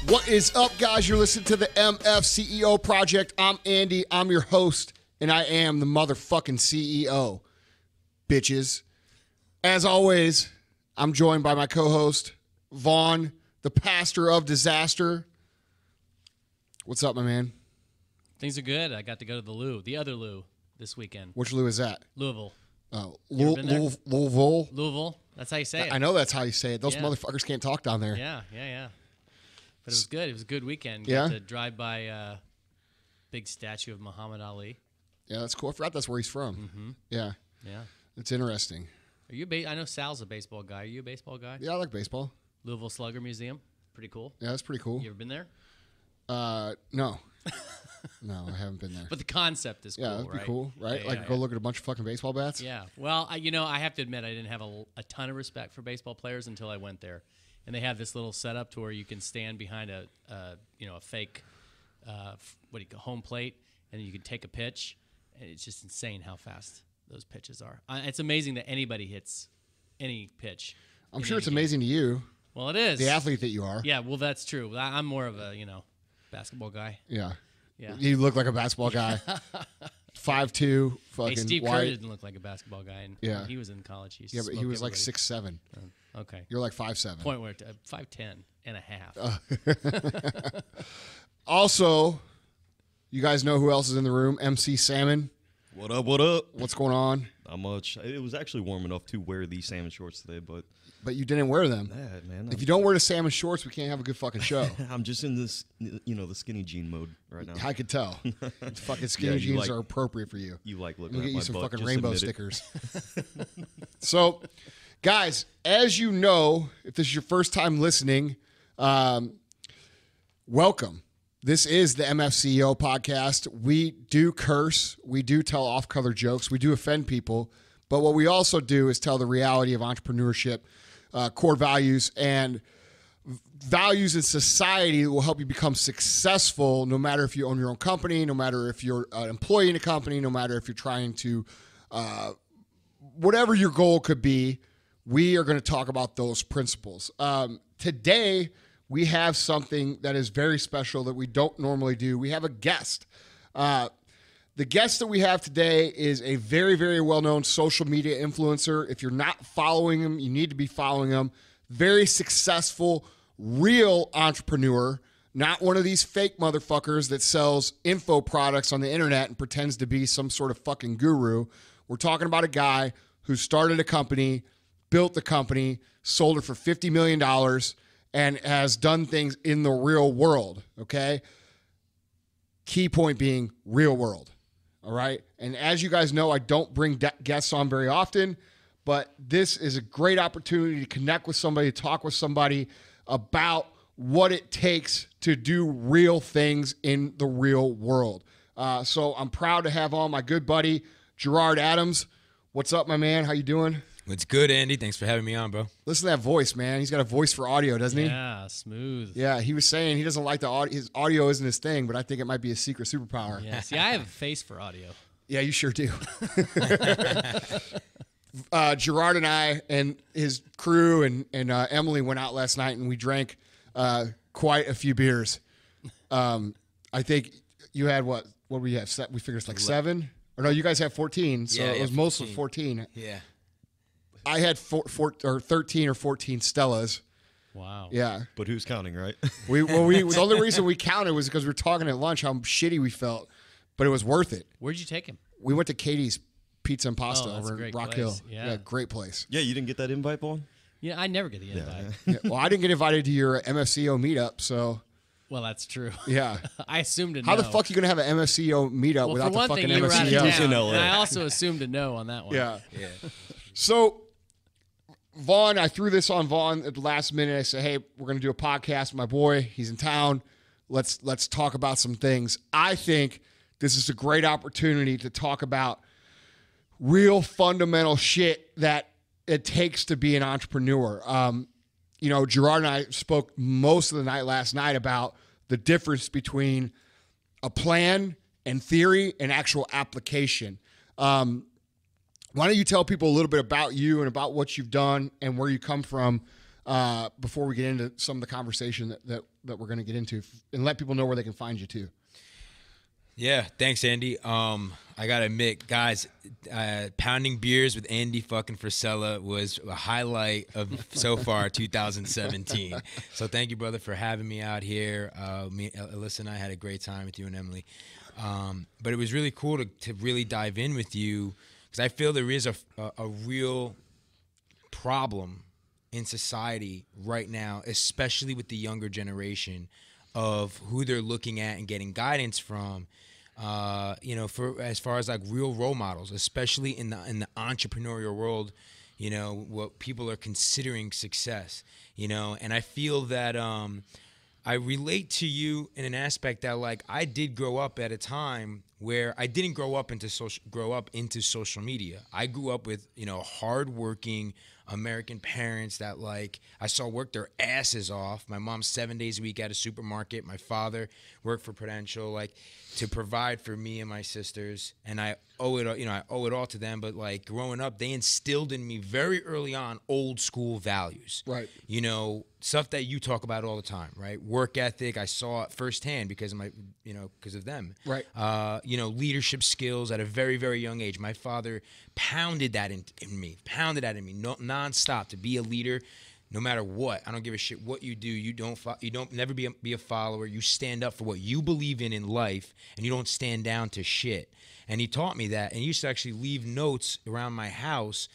What is up, guys? You're listening to the MFCEO Project. I'm Andy. I'm your host, and I am the motherfucking CEO, bitches. As always, I'm joined by my co-host, Vaughn, the pastor of disaster. What's up, my man? Things are good. I got to go to the Lou, the other Lou, this weekend. Which Lou is that? Louisville. Oh, Louisville. Louisville. That's how you say it. I know that's how you say it. Those motherfuckers can't talk down there. Yeah. But it was good. It was a good weekend. Yeah? Got to drive by a big statue of Muhammad Ali. Yeah, that's cool. I forgot that's where he's from. Mm-hmm. Yeah. Yeah. It's interesting. Are you I know Sal's a baseball guy. Are you a baseball guy? Yeah, I like baseball. Louisville Slugger Museum. Pretty cool. Yeah, that's pretty cool. You ever been there? No. No, I haven't been there. But the concept is cool, yeah, that'd be cool, right? Yeah, like go look at a bunch of fucking baseball bats? Yeah. Well, I have to admit I didn't have a ton of respect for baseball players until I went there. And they have this little setup to where you can stand behind a fake home plate, and you can take a pitch, and it's just insane how fast those pitches are. It's amazing that anybody hits any pitch. I'm sure it's amazing to you. Well, it is. The athlete that you are. Yeah, well, that's true. I'm more of a, basketball guy. Yeah. Yeah. You look like a basketball guy. 5'2", fucking Hey, Steve white. Kerr didn't look like a basketball guy. And Yeah. when he was in college. Yeah, but he was like 6'7". Okay. You're like 5'7". Point where 5'10" and a half. Also, you guys know who else is in the room? MC Salmon. What up, what up? What's going on? Not much. It was actually warm enough to wear these salmon shorts today, but you didn't wear them. man. If you don't wear the salmon shorts, we can't have a good fucking show. I'm just in this, the skinny jean mode right now. I could tell. Fucking skinny jeans are appropriate for you. You like looking We'll at get my you some butt, fucking just rainbow admit it. stickers. So, guys, as you know, if this is your first time listening, welcome. This is the MFCEO podcast. We do curse. We do tell off-color jokes. We do offend people. But what we also do is tell the reality of entrepreneurship, core values, and values in society that will help you become successful no matter if you own your own company, no matter if you're an employee in a company, no matter if you're trying to, whatever your goal could be, we are going to talk about those principles. Today, we have something that is very special that we don't normally do. We have a guest. The guest that we have today is a very, very well-known social media influencer. If you're not following him, you need to be following him. Very successful, real entrepreneur, not one of these fake motherfuckers that sells info products on the internet and pretends to be some sort of fucking guru. We're talking about a guy who started a company, built the company, sold it for $50 million, and has done things in the real world, okay? Key point being real world, all right? And as you guys know, I don't bring guests on very often, but this is a great opportunity to connect with somebody, talk with somebody about what it takes to do real things in the real world. So I'm proud to have on my good buddy, Gerard Adams. What's up, my man? How you doing? It's good, Andy. Thanks for having me on, bro. Listen to that voice, man. He's got a voice for audio, doesn't he? Yeah, smooth. Yeah, he was saying he doesn't like the audio. His audio isn't his thing, but I think it might be a secret superpower. Yeah. See, I have a face for audio. Yeah, you sure do. Gerard and I and his crew and Emily went out last night, and we drank quite a few beers. I think you had what we have? We figured it's like 7? Or no, you guys have 14, so it was mostly 14. Yeah. I had 13 or 14 Stellas. Wow. Yeah. But who's counting, right? The only reason we counted was because we were talking at lunch how shitty we felt, but it was worth it. Where'd you take him? We went to Katie's Pizza and Pasta that's over a in great Rock place. Hill. Yeah. Great place. Yeah, you didn't get that invite, Vaughn? Yeah, I never get the invite. Yeah, well, I didn't get invited to your MFCEO meetup, so Well, that's true. yeah. I assumed to know. How the fuck are you going to have an MFCEO meetup Well, without for the one fucking thing, you were out of MFCEO? Who's in town, LA? and I also assumed to know on that one. Yeah. Yeah. So, Vaughn, I threw this on Vaughn at the last minute. I said, hey, we're going to do a podcast with my boy. He's in town. Let's talk about some things. I think this is a great opportunity to talk about real fundamental shit that it takes to be an entrepreneur. Gerard and I spoke most of the night last night about the difference between a plan and theory and actual application. Why don't you tell people a little bit about you and about what you've done and where you come from before we get into some of the conversation that that we're going to get into, and let people know where they can find you too. Yeah, thanks, Andy. I gotta admit, guys, pounding beers with Andy fucking Frisella was a highlight of so far 2017. So thank you, brother, for having me out here. Me, Alyssa, and I had a great time with you and Emily. But it was really cool to really dive in with you, because I feel there is a real problem in society right now, especially with the younger generation, of who they're looking at and getting guidance from. For as far as like real role models, especially in the entrepreneurial world, what people are considering success, and I feel that I relate to you in an aspect that, like, I did grow up at a time where I didn't grow up into social media. I grew up with, hardworking American parents that, like, I saw work their asses off. My mom 7 days a week at a supermarket. My father worked for Prudential, like, to provide for me and my sisters. And I owe it, I owe it all to them. But, like, growing up, they instilled in me very early on old school values. Right. Stuff that you talk about all the time, right? Work ethic. I saw it firsthand because of because of them. Right. Leadership skills at a very, very young age. My father pounded that in me, nonstop, to be a leader. No matter what, I don't give a shit what you do. You don't never be a follower. You stand up for what you believe in life, and you don't stand down to shit. And he taught me that. And he used to actually leave notes around my house.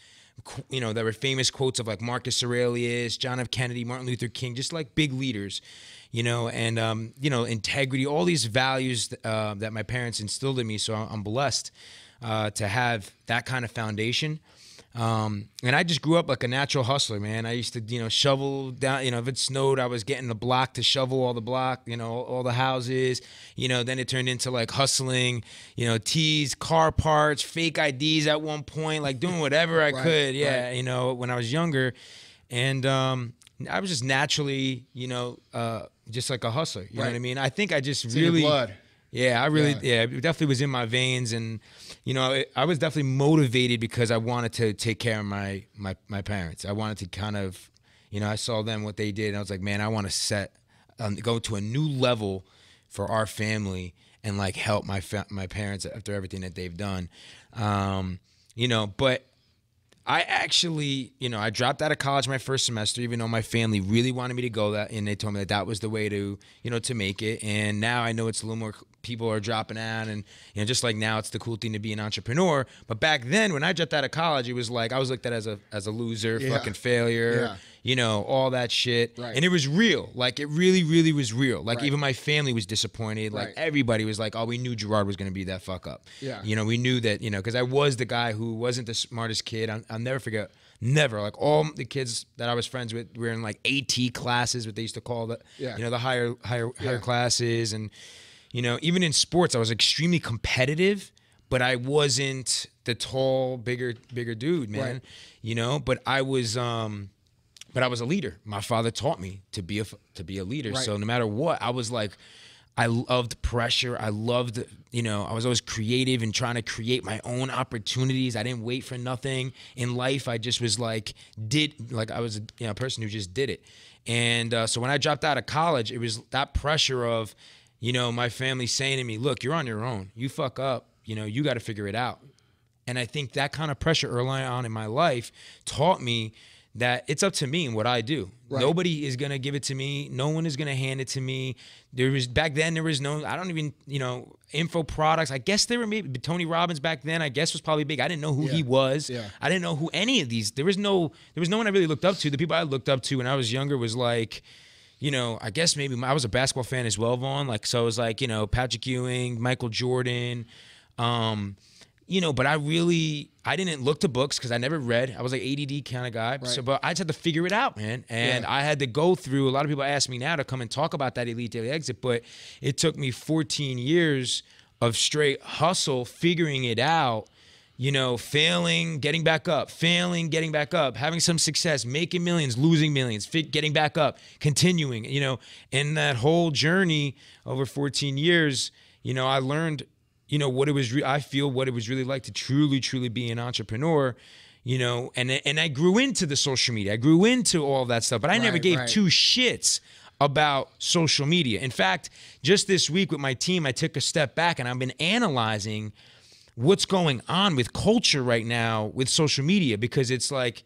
There were famous quotes of, like, Marcus Aurelius, John F. Kennedy, Martin Luther King, just like big leaders, and integrity, all these values that my parents instilled in me. So I'm blessed to have that kind of foundation. And I just grew up like a natural hustler, man. I used to, shovel down, if it snowed, I was getting the block to shovel all the block, all the houses, then it turned into, like, hustling, teas, car parts, fake IDs at one point, like doing whatever I could. Yeah. Right. When I was younger, and, I was just naturally, just like a hustler, you know what I mean? I think I just It's really, in your blood. yeah, it definitely was in my veins. And, I was definitely motivated because I wanted to take care of my parents. I wanted to kind of, I saw them, what they did, and I was like, man, I want to go to a new level for our family and, like, help my parents after everything that they've done. But I actually, I dropped out of college my first semester, even though my family really wanted me to go that, and they told me that was the way to, to make it. And now I know it's a little more, people are dropping out, and, just like now, it's the cool thing to be an entrepreneur. But back then, when I dropped out of college, it was like I was looked at as a loser, fucking failure, all that shit. Right. And it was real. Like, it really, really was real. Like, Right. even my family was disappointed. Like, Right. everybody was like, oh, we knew Gerard was going to be that fuck up. Yeah. We knew that, because I was the guy who wasn't the smartest kid. I'll never forget. Never. Like, all the kids that I was friends with were in, like, AT classes, what they used to call the, the higher classes. And, even in sports, I was extremely competitive, but I wasn't the tall, bigger dude, man. Right. But I was a leader. My father taught me to be a leader. Right. So no matter what, I was like, I loved pressure. I loved, I was always creative and trying to create my own opportunities. I didn't wait for nothing in life. I just was like, I was a person who just did it. And so when I dropped out of college, it was that pressure of, my family saying to me, look, you're on your own. You fuck up, you got to figure it out. And I think that kind of pressure early on in my life taught me that it's up to me and what I do. Right. Nobody is going to give it to me. No one is going to hand it to me. Back then there was no, I don't even, info products. I guess there were maybe Tony Robbins back then, I guess, was probably big. I didn't know who he was. Yeah. I didn't know who any of these, there was no one I really looked up to. The people I looked up to when I was younger was like, I guess maybe I was a basketball fan as well, Vaughn. Like, so it was like, Patrick Ewing, Michael Jordan, but I didn't look to books because I never read. I was like ADD kind of guy. Right. So, but I just had to figure it out, man. And I had to go through, a lot of people ask me now to come and talk about that Elite Daily Exit, but it took me 14 years of straight hustle, figuring it out, failing, getting back up, having some success, making millions, losing millions, getting back up, continuing, in that whole journey over 14 years, I learned, what it was, I feel what it was really like to truly be an entrepreneur, and I grew into the social media. I grew into all that stuff, but I never gave two shits about social media. In fact, just this week with my team, I took a step back and I've been analyzing what's going on with culture right now with social media, because it's like,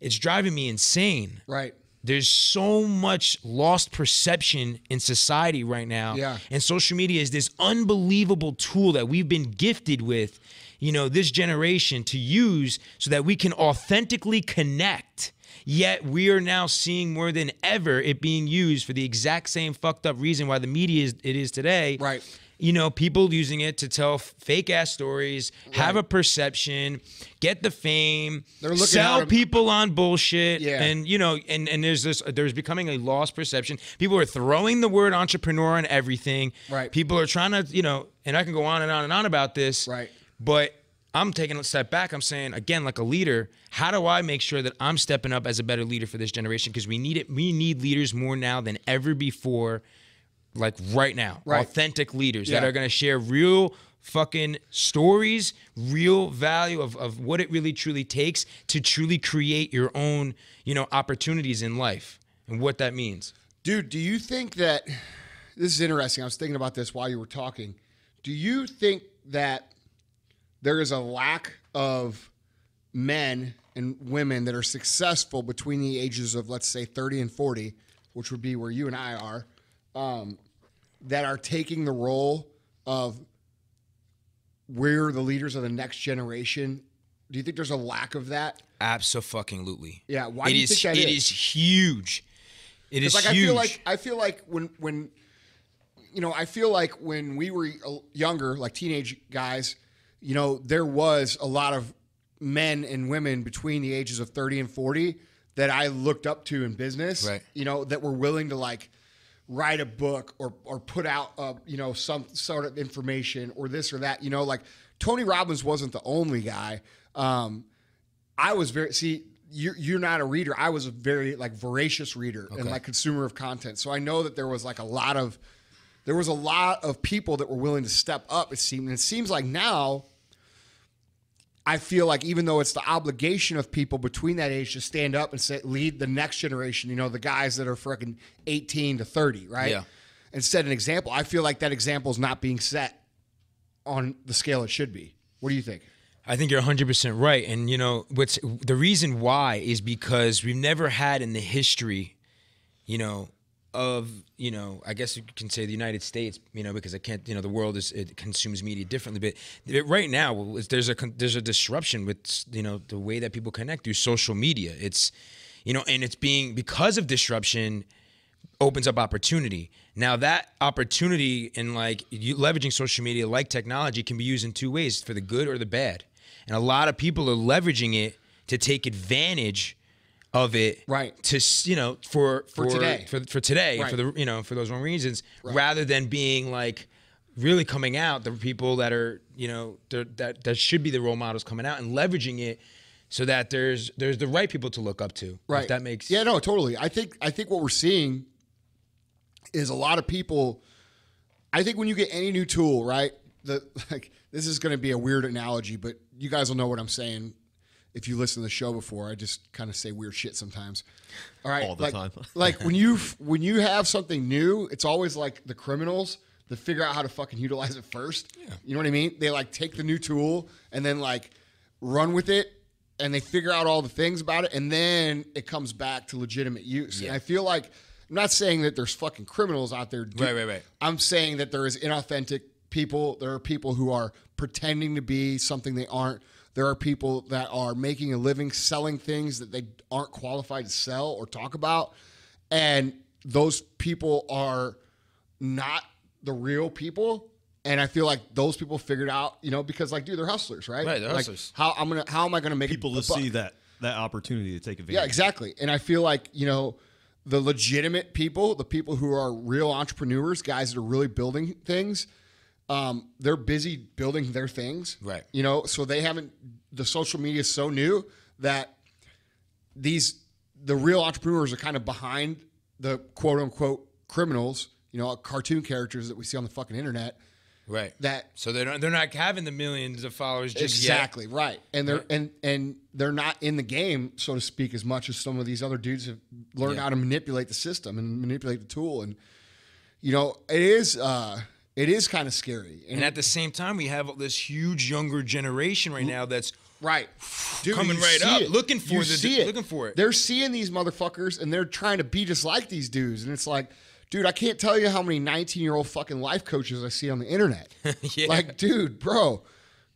it's driving me insane. Right. There's so much lost perception in society right now. Yeah. And social media is this unbelievable tool that we've been gifted with, this generation to use so that we can authentically connect. Yet we are now seeing more than ever it being used for the exact same fucked up reason why the media is today. Right. People using it to tell fake ass stories, have a perception, get the fame, sell people on bullshit. Yeah. And and there's becoming a lost perception. People are throwing the word entrepreneur on everything. Right. People are trying to, and I can go on and on and on about this. Right. But I'm taking a step back. I'm saying, again, like a leader, how do I make sure that I'm stepping up as a better leader for this generation? Because we need it. We need leaders more now than ever before. Like right now, authentic leaders that are going to share real fucking stories, real value of what it really truly takes to truly create your own, opportunities in life and what that means. Dude, do you think that, this is interesting, I was thinking about this while you were talking. Do you think that there is a lack of men and women that are successful between the ages of, let's say, 30 and 40, which would be where you and I are, that are taking the role of we're the leaders of the next generation? Do you think there's a lack of that? Absolutely. Yeah. Why do you think that is? It is huge. It is huge. I feel like when I feel like when we were younger, like teenage guys, there was a lot of men and women between the ages of 30 and 40 that I looked up to in business, right. That were willing to write a book or put out, some sort of information or this or that, like Tony Robbins wasn't the only guy. I was you're not a reader. I was a very voracious reader and consumer of content. So I know that there was a lot of people that were willing to step up. It seems like now, I feel like even though it's the obligation of people between that age to stand up and lead the next generation, the guys that are freaking 18 to 30, right? Yeah. And set an example. I feel like that example is not being set on the scale it should be. What do you think? I think you're 100% right. And, what's the reason why is because we've never had in the history, of, I guess you can say the United States, because I can't, the world it consumes media differently. But right now, there's a disruption with, the way that people connect through social media. It's, and it's because of disruption opens up opportunity. Now that opportunity and leveraging social media like technology can be used in two ways, for the good or the bad. And a lot of people are leveraging it to take advantage of it, right? To for today, for today, right. For the for those wrong reasons, right. Rather than being really coming out, the people that are that should be the role models coming out and leveraging it, so that there's the right people to look up to. Right. If that makes no, totally. I think what we're seeing is a lot of people. I think when you get any new tool, right? This is going to be a weird analogy, but you guys will know what I'm saying. If you listen to the show before, I just kind of say weird shit sometimes. All right, all the time. when you have something new, it's always like the criminals that figure out how to fucking utilize it first. Yeah. You know what I mean? They take the new tool and then run with it, and they figure out all the things about it, and then it comes back to legitimate use. Yeah. And I feel like I'm not saying that there's fucking criminals out there. Right. I'm saying that there is inauthentic people. There are people who are pretending to be something they aren't. There are people that are making a living selling things that they aren't qualified to sell or talk about. And those people are not the real people. And I feel like those people figured out, because they're hustlers, right? Right, they're hustlers. How am I gonna make people to see that opportunity to take advantage? Yeah, exactly. And I feel like, the legitimate people, the people who are real entrepreneurs, guys that are really building things, they're busy building their things, right? So the social media is so new that the real entrepreneurs are kind of behind the quote unquote criminals, cartoon characters that we see on the fucking internet. Right. That so they're not having the millions of followers just exactly yet. right, and they're and they're not in the game, so to speak, as much as some of these other dudes have learned how to manipulate the system and manipulate the tool, and it is kind of scary. And at the same time, we have this huge younger generation right now that's right, dude, coming right up, looking for it. They're seeing these motherfuckers, and they're trying to be just like these dudes, and it's like, dude, I can't tell you how many 19-year-old fucking life coaches I see on the internet. Yeah. Like, dude, bro,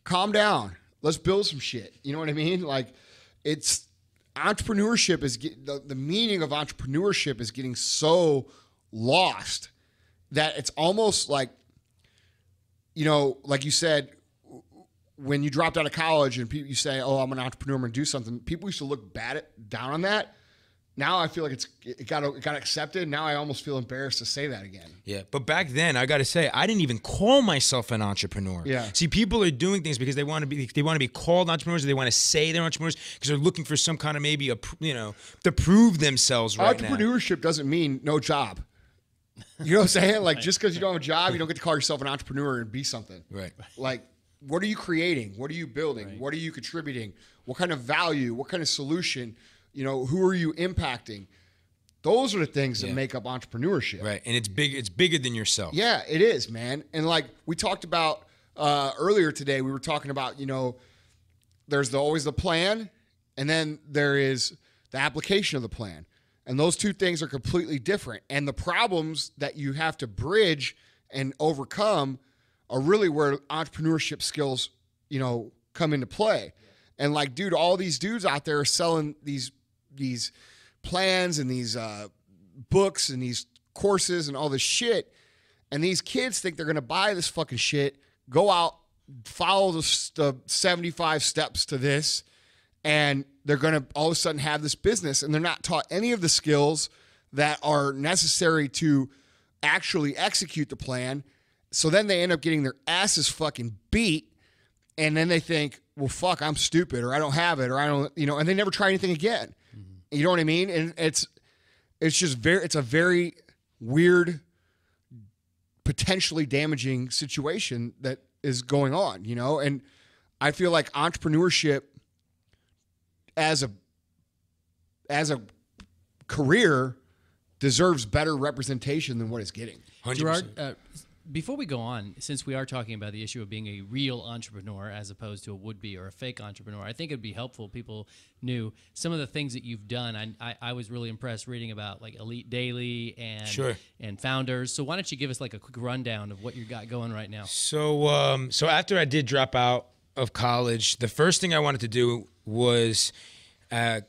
calm down. Let's build some shit. You know what I mean? Like, it's entrepreneurship is the meaning of entrepreneurship is getting so lost that it's almost like, like you said, when you dropped out of college and you say, "Oh, I'm an entrepreneur, I'm gonna do something," people used to look down on that. Now I feel like it got accepted. Now I almost feel embarrassed to say that again. Yeah, but back then I got to say I didn't even call myself an entrepreneur. Yeah. See, people are doing things because they want to be called entrepreneurs, or they want to say they're entrepreneurs because they're looking for some kind of maybe to prove themselves right now. Entrepreneurship doesn't mean no job. You know what I'm saying? Like, just because you don't have a job, you don't get to call yourself an entrepreneur and be something. Right. Like, what are you creating? What are you building? Right. What are you contributing? What kind of value? What kind of solution? Who are you impacting? Those are the things that make up entrepreneurship. Right. And it's big. It's bigger than yourself. Yeah, it is, man. And like we talked about earlier today, we were talking about, there's always the plan, and then there is the application of the plan. And those two things are completely different. And the problems that you have to bridge and overcome are really where entrepreneurship skills, come into play. And like, dude, all these dudes out there are selling these plans and these books and these courses and all this shit. And these kids think they're going to buy this fucking shit, go out, follow the 75 steps to this, and they're going to all of a sudden have this business, and they're not taught any of the skills that are necessary to actually execute the plan. So then they end up getting their asses fucking beat, and then they think, well, fuck, I'm stupid, or I don't have it, or I don't, and they never try anything again. Mm-hmm. You know what I mean? And it's a very weird, potentially damaging situation that is going on, and I feel like entrepreneurship as a career deserves better representation than what it's getting. 100%. Gerard, before we go on, since we are talking about the issue of being a real entrepreneur as opposed to a would-be or a fake entrepreneur, I think it'd be helpful if people knew some of the things that you've done. I was really impressed reading about like Elite Daily and Founders. So why don't you give us like a quick rundown of what you got going right now? So after I did drop out of college, the first thing I wanted to do was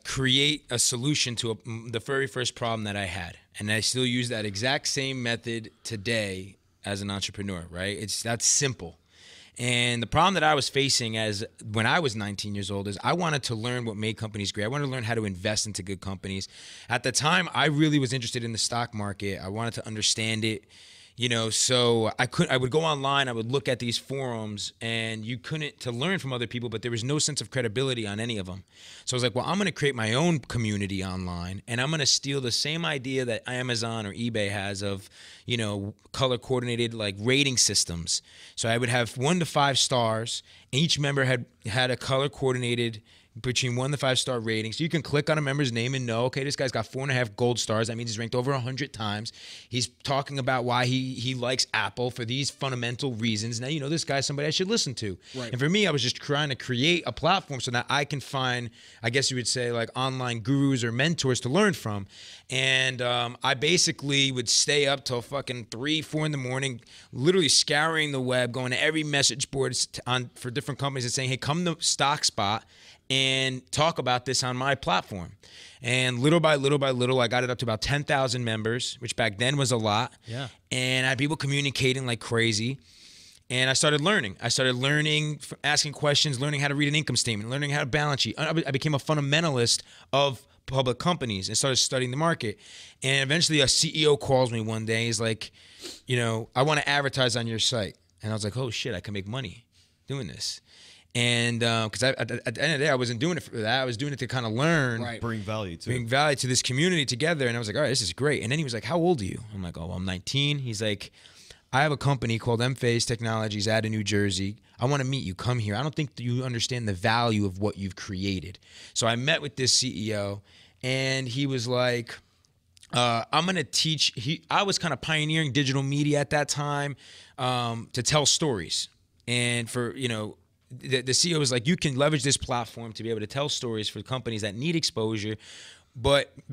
create a solution to the very first problem that I had. And I still use that exact same method today as an entrepreneur, right? That's simple. And the problem that I was facing when I was 19 years old is I wanted to learn what made companies great. I wanted to learn how to invest into good companies. At the time, I really was interested in the stock market. I wanted to understand it. So I would go online, I would look at these forums, and to learn from other people, but there was no sense of credibility on any of them. So I was like, well, I'm going to create my own community online, and I'm going to steal the same idea that Amazon or eBay has of, color coordinated like rating systems. So I would have 1 to 5 stars. Each member had a color coordinated between 1 to 5 star rating. So you can click on a member's name and know, okay, this guy's got 4.5 gold stars. That means he's ranked over 100 times. He's talking about why he likes Apple for these fundamental reasons. Now, this guy's somebody I should listen to. Right. And for me, I was just trying to create a platform so that I can find, I guess you would say, like online gurus or mentors to learn from. And I basically would stay up till fucking 3, 4 in the morning, literally scouring the web, going to every message board for different companies and saying, hey, come to StockSpot and talk about this on my platform. And little by little, I got it up to about 10,000 members, which back then was a lot. Yeah. And I had people communicating like crazy. And I started learning. Asking questions, learning how to read an income statement, learning how to balance sheet. I became a fundamentalist of public companies and started studying the market. And eventually a CEO calls me one day. He's like, I want to advertise on your site. And I was like, oh shit, I can make money doing this. And because at the end of the day, I wasn't doing it for that. I was doing it to kind of learn. Right. Bring value to this community together. And I was like, all right, this is great. And then he was like, how old are you? I'm like, oh, well, I'm 19. He's like, I have a company called M-Phase Technologies out of New Jersey. I want to meet you. Come here. I don't think that you understand the value of what you've created. So I met with this CEO, and he was like, I'm going to teach. I was kind of pioneering digital media at that time to tell stories. And for, the CEO was like, you can leverage this platform to be able to tell stories for companies that need exposure.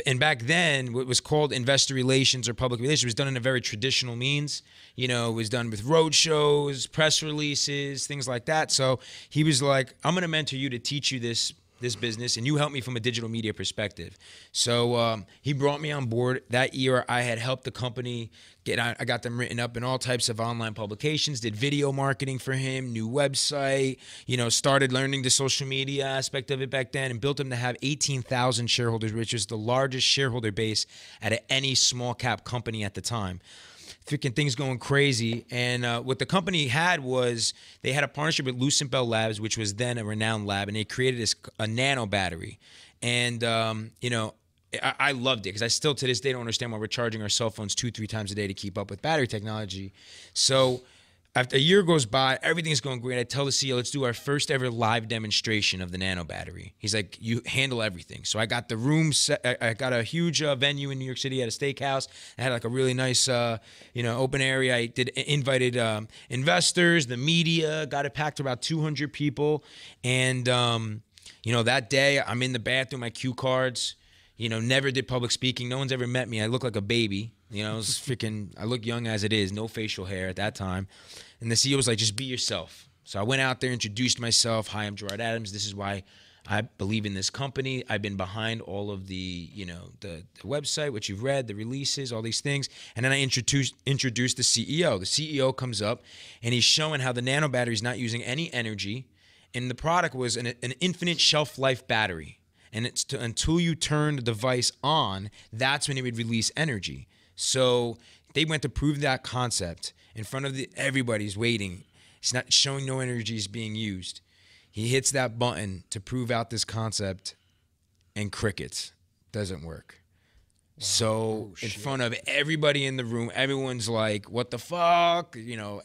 And back then, what was called investor relations or public relations was done in a very traditional means. It was done with road shows, press releases, things like that. So he was like, I'm going to mentor you to teach you this business, and you help me from a digital media perspective. So he brought me on board. That year, I had helped the company I got them written up in all types of online publications, did video marketing for him, new website, started learning the social media aspect of it back then, and built him to have 18,000 shareholders, which is the largest shareholder base out of any small cap company at the time. Freaking things going crazy. And what the company had was they had a partnership with Lucent Bell Labs, which was then a renowned lab, and they created a nano battery. And, I loved it because I still to this day don't understand why we're charging our cell phones 2-3 times a day to keep up with battery technology. So after a year goes by, everything's going great. I tell the CEO, let's do our first ever live demonstration of the nano battery. He's like, you handle everything. So I got the room set. I got a huge venue in New York City at a steakhouse. I had like a really nice, open area. I invited investors, the media, got it packed to about 200 people. And, that day I'm in the bathroom, my cue cards, never did public speaking. No one's ever met me. I look like a baby. I look young as it is, no facial hair at that time. And the CEO was like, just be yourself. So I went out there, introduced myself. Hi, I'm Gerard Adams. This is why I believe in this company. I've been behind all of the website, which you've read, the releases, all these things. And then I introduced the CEO. The CEO comes up, and he's showing how the nano battery is not using any energy. And the product was an infinite shelf life battery. And it's until you turn the device on, that's when it would release energy. So they went to prove that concept in front of everybody's waiting. It's not showing no energy is being used. He hits that button to prove out this concept, and crickets. Doesn't work. Wow. So in front of everybody in the room, everyone's like, what the fuck?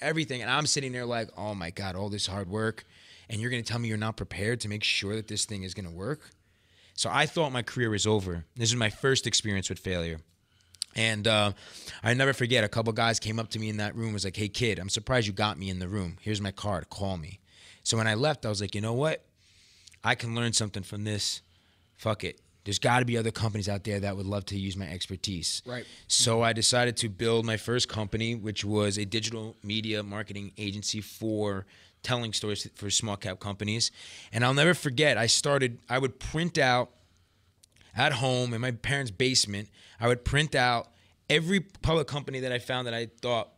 Everything. And I'm sitting there like, oh my God, all this hard work. And you're going to tell me you're not prepared to make sure that this thing is going to work? So I thought my career was over. This was my first experience with failure. And I never forget, a couple guys came up to me in that room, was like, hey kid, I'm surprised you got me in the room. Here's my card, call me. So when I left, I was like, you know what? I can learn something from this. Fuck it. There's got to be other companies out there that would love to use my expertise. Right. So I decided to build my first company, which was a digital media marketing agency for telling stories for small cap companies. And I'll never forget, I would print out at home in my parents' basement, I would print out every public company that I found that I thought,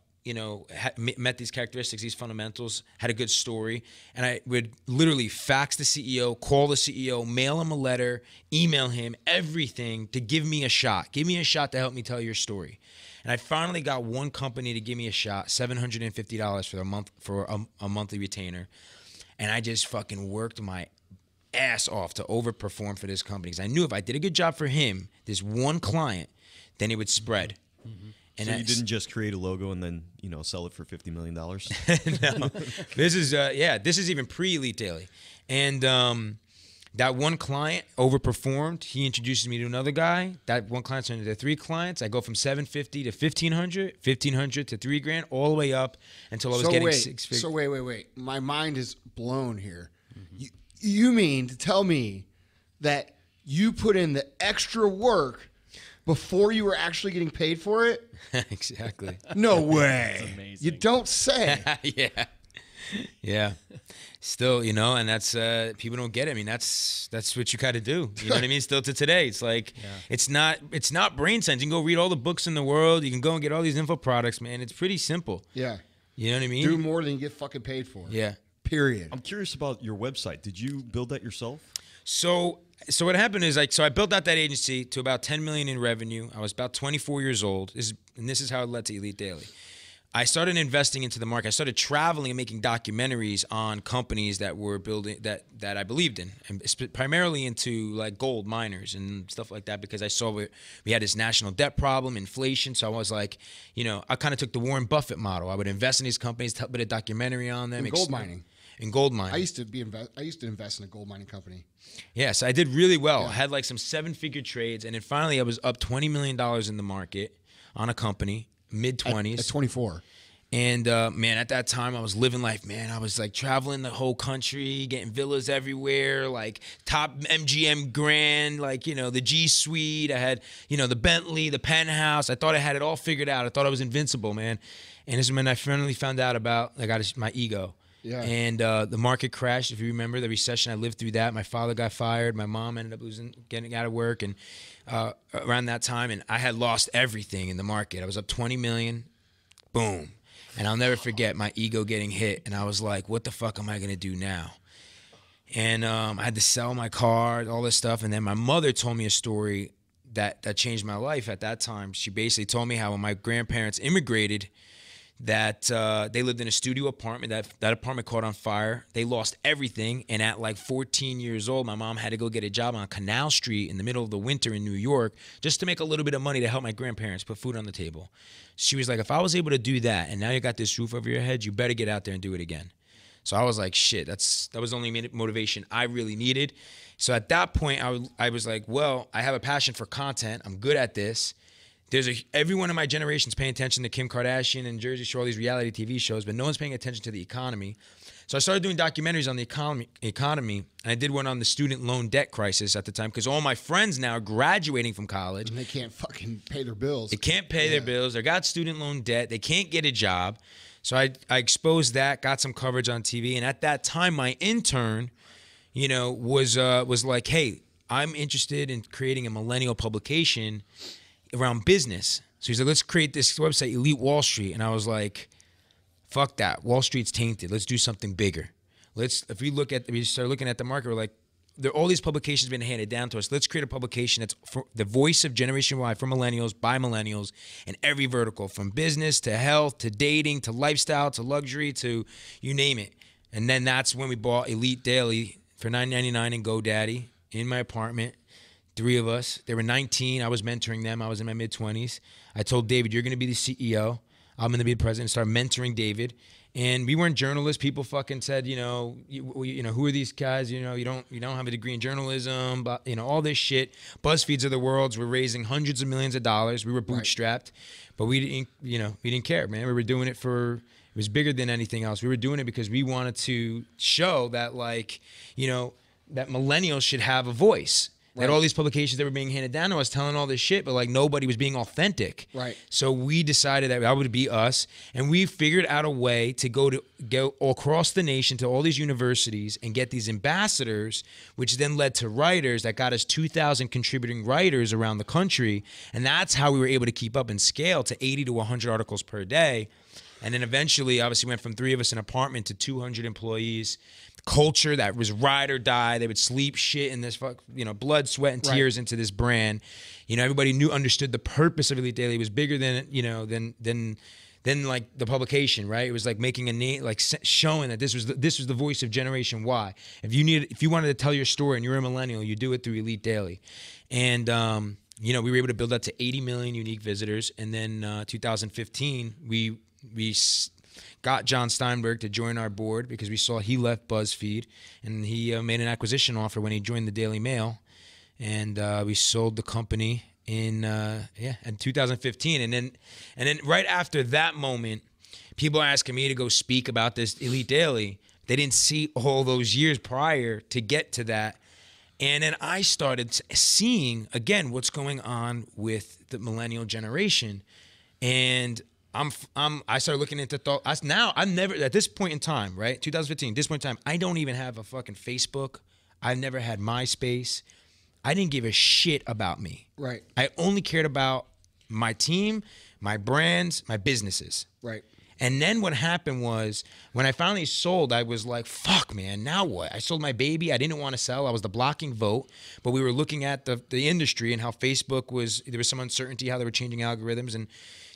met these characteristics, these fundamentals, had a good story. And I would literally fax the CEO, call the CEO, mail him a letter, email him, everything to give me a shot. Give me a shot to help me tell your story. And I finally got one company to give me a shot, $750 for a monthly retainer. And I just fucking worked my ass off to overperform for this company. Because I knew if I did a good job for him, this one client, then it would spread. Mm-hmm. And so you didn't just create a logo and then, sell it for $50 million? No. This is even pre-Elite Daily. And that one client overperformed. He introduces me to another guy. That one client turned into 3 clients. I go from $750 to $1,500, $1,500 to $3,000, all the way up until I was getting 6 figures. So wait. My mind is blown here. Mm-hmm. You mean to tell me that you put in the extra work before you were actually getting paid for it? Exactly. No way. That's amazing. You don't say. Yeah. Still, and that's people don't get it. I mean, that's what you got to do. You know what I mean? Still to today, it's like it's not brain science. You can go read all the books in the world. You can go and get all these info products, man. It's pretty simple. Yeah. You know what I mean? Do more than you get fucking paid for. Yeah. Period. I'm curious about your website. Did you build that yourself? So what happened is I built out that agency to about $10 million in revenue. I was about 24 years old. This is how it led to Elite Daily. I started investing into the market. I started traveling and making documentaries on companies that were building that I believed in, and primarily into like gold miners and stuff like that, because I saw we had this national debt problem, inflation. So I was like, I kind of took the Warren Buffett model. I would invest in these companies, tell a bit of documentary on them. In gold mining. In gold mining. I used to invest in a gold mining company. Yeah, so I did really well. I had like some 7-figure trades, and then finally I was up $20 million in the market on a company, mid-20s. At 24. And man, at that time I was living life, man. I was like traveling the whole country, getting villas everywhere, like top MGM Grand, like, the G Suite. I had, the Bentley, the penthouse. I thought I had it all figured out. I thought I was invincible, man. And this is when I finally found out about my ego. Yeah. And the market crashed. If you remember the recession, I lived through that. My father got fired. My mom ended up getting out of work, and around that time, and I had lost everything in the market. I was up 20 million, boom. And I'll never forget my ego getting hit, and I was like, what the fuck am I gonna do now? And I had to sell my car, all this stuff. And then my mother told me a story that changed my life at that time. She basically told me how when my grandparents immigrated, that they lived in a studio apartment. That apartment caught on fire. They lost everything. And at like 14 years old, my mom had to go get a job on Canal Street in the middle of the winter in New York just to make a little bit of money to help my grandparents put food on the table. She was like, if I was able to do that, and now you got this roof over your head, you better get out there and do it again. So I was like, shit, that was the only motivation I really needed. So at that point, I was like, well, I have a passion for content. I'm good at this. Everyone in my generation's paying attention to Kim Kardashian and Jersey Shore, all these reality TV shows, but no one's paying attention to the economy. So I started doing documentaries on the economy, and I did one on the student loan debt crisis at the time, because all my friends now are graduating from college. And they can't fucking pay their bills. They can't pay their bills. They got student loan debt. They can't get a job. So I exposed that, got some coverage on TV, and at that time, my intern, was like, hey, I'm interested in creating a millennial publication around business. So he's like, let's create this website, Elite Wall Street. And I was like, fuck that. Wall Street's tainted. Let's do something bigger. We start looking at the market, we're like, all these publications have been handed down to us. Let's create a publication that's for the voice of Generation Y, for millennials, by millennials, in every vertical, from business to health to dating to lifestyle to luxury to you name it. And then that's when we bought Elite Daily for $9.99 in GoDaddy in my apartment. 3 of us. They were 19. I was mentoring them. I was in my mid-20s. I told David, you're going to be the CEO. I'm going to be the president. Start mentoring David. And we weren't journalists. People fucking said, who are these guys? You don't have a degree in journalism, but all this shit. BuzzFeeds of the world. We're raising hundreds of millions of dollars. We were bootstrapped, but we didn't care, man. We were doing it it was bigger than anything else. We were doing it because we wanted to show that that millennials should have a voice. That all these publications that were being handed down to us telling all this shit, but nobody was being authentic. Right. So we decided that would be us, and we figured out a way to go across the nation to all these universities and get these ambassadors, which then led to writers that got us 2,000 contributing writers around the country, and that's how we were able to keep up and scale to 80 to 100 articles per day. And then eventually, obviously, went from 3 of us in an apartment to 200 employees. Culture that was ride or die. They would sleep, shit in this blood, sweat, and tears into this brand. Everybody understood the purpose of Elite Daily. It was bigger than like the publication, right? It was like making a name, like showing that this was the voice of Generation Y. If you wanted to tell your story and you're a millennial, you do it through Elite Daily. And we were able to build that to 80 million unique visitors. And then 2015, we got John Steinberg to join our board because we saw he left BuzzFeed, and he made an acquisition offer when he joined the Daily Mail, and we sold the company in 2015. And then right after that moment, people are asking me to go speak about this Elite Daily. They didn't see all those years prior to get to that. And then I started seeing again what's going on with the millennial generation, and I started looking into I'm never at this point in time, right? 2015, this point in time, I don't even have a fucking Facebook. I've never had MySpace. I didn't give a shit about me. Right. I only cared about my team, my brands, my businesses. Right. And then what happened was when I finally sold, I was like, fuck, man, now what? I sold my baby. I didn't want to sell. I was the blocking vote. But we were looking at the industry and how Facebook there was some uncertainty, how they were changing algorithms. And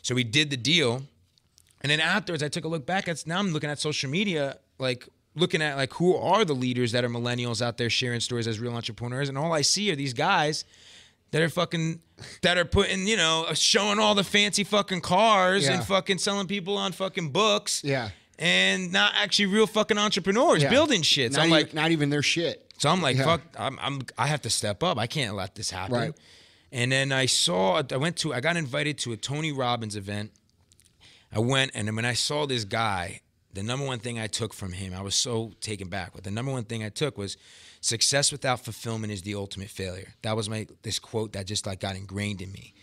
so we did the deal. And then afterwards, I took a look back. Now I'm looking at social media, like looking at like who are the leaders that are millennials out there sharing stories as real entrepreneurs, and all I see are these guys that are putting, you know, showing all the fancy fucking cars and fucking selling people on fucking books. Yeah. And not actually real fucking entrepreneurs building shit. So I'm like, not even their shit. So I'm like, fuck, I have to step up. I can't let this happen. Right. And then I got invited to a Tony Robbins event. I went, and then when I saw this guy, the number one thing I took from him, I was so taken back. But the number one thing I took was, success without fulfillment is the ultimate failure. That was this quote that just like got ingrained in me.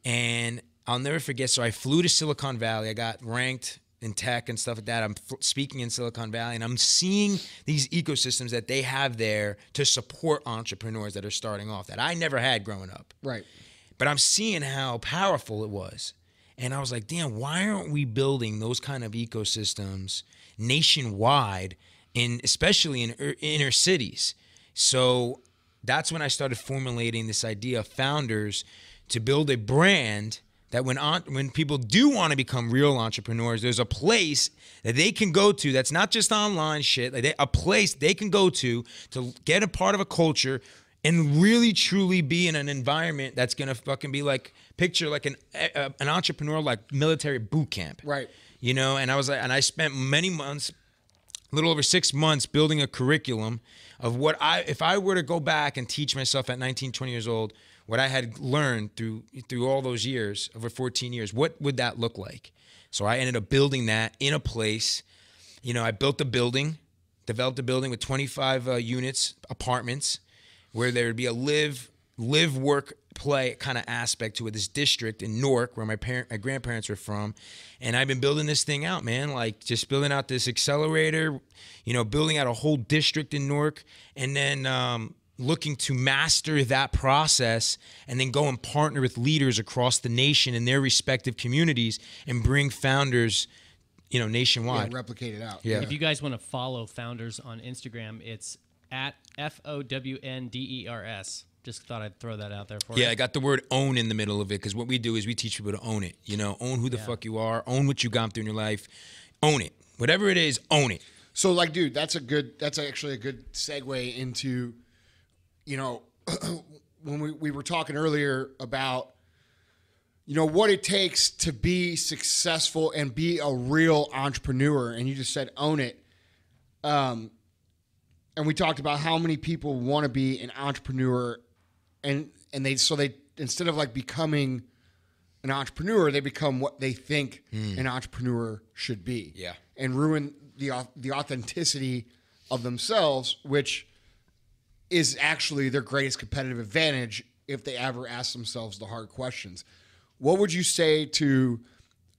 And I'll never forget. So I flew to Silicon Valley. I got ranked in tech and stuff like that. I'm speaking in Silicon Valley, and I'm seeing these ecosystems that they have there to support entrepreneurs that are starting off that I never had growing up. Right. But I'm seeing how powerful it was. And I was like, damn, why aren't we building those kind of ecosystems nationwide, especially in inner cities? So that's when I started formulating this idea of founders to build a brand that when people do want to become real entrepreneurs, there's a place that they can go to that's not just online shit, like a place they can go to get a part of a culture and really truly be in an environment that's gonna fucking be like, picture like an entrepreneur like military boot camp. Right. You know, and I spent many months, a little over 6 months, building a curriculum of if I were to go back and teach myself at 19, 20 years old, what I had learned through all those years, over 14 years, what would that look like? So I ended up building that in a place. You know, I built a building, developed a building with 25 units, apartments, where there would be a live, work, play kind of aspect to it. This district in Newark, where my grandparents were from, and I've been building this thing out, man. Like just building out this accelerator, you know, building out a whole district in Newark, and then looking to master that process, and then go and partner with leaders across the nation in their respective communities and bring founders, you know, nationwide. Yeah, replicate it out. Yeah. If you guys want to follow founders on Instagram, it's at FOWNDERS. Just thought I'd throw that out there for you. Yeah, I got the word own in the middle of it, because what we do is we teach people to own it. You know, own who the fuck you are, own what you've gone through in your life, own it. Whatever it is, own it. So like, dude, that's actually a good segue into, you know, when we were talking earlier about, you know, what it takes to be successful and be a real entrepreneur, and you just said own it. And we talked about how many people want to be an entrepreneur, and they instead of like becoming an entrepreneur, they become what they think an entrepreneur should be. Yeah. And ruin the authenticity of themselves, which is actually their greatest competitive advantage if they ever ask themselves the hard questions. What would you say to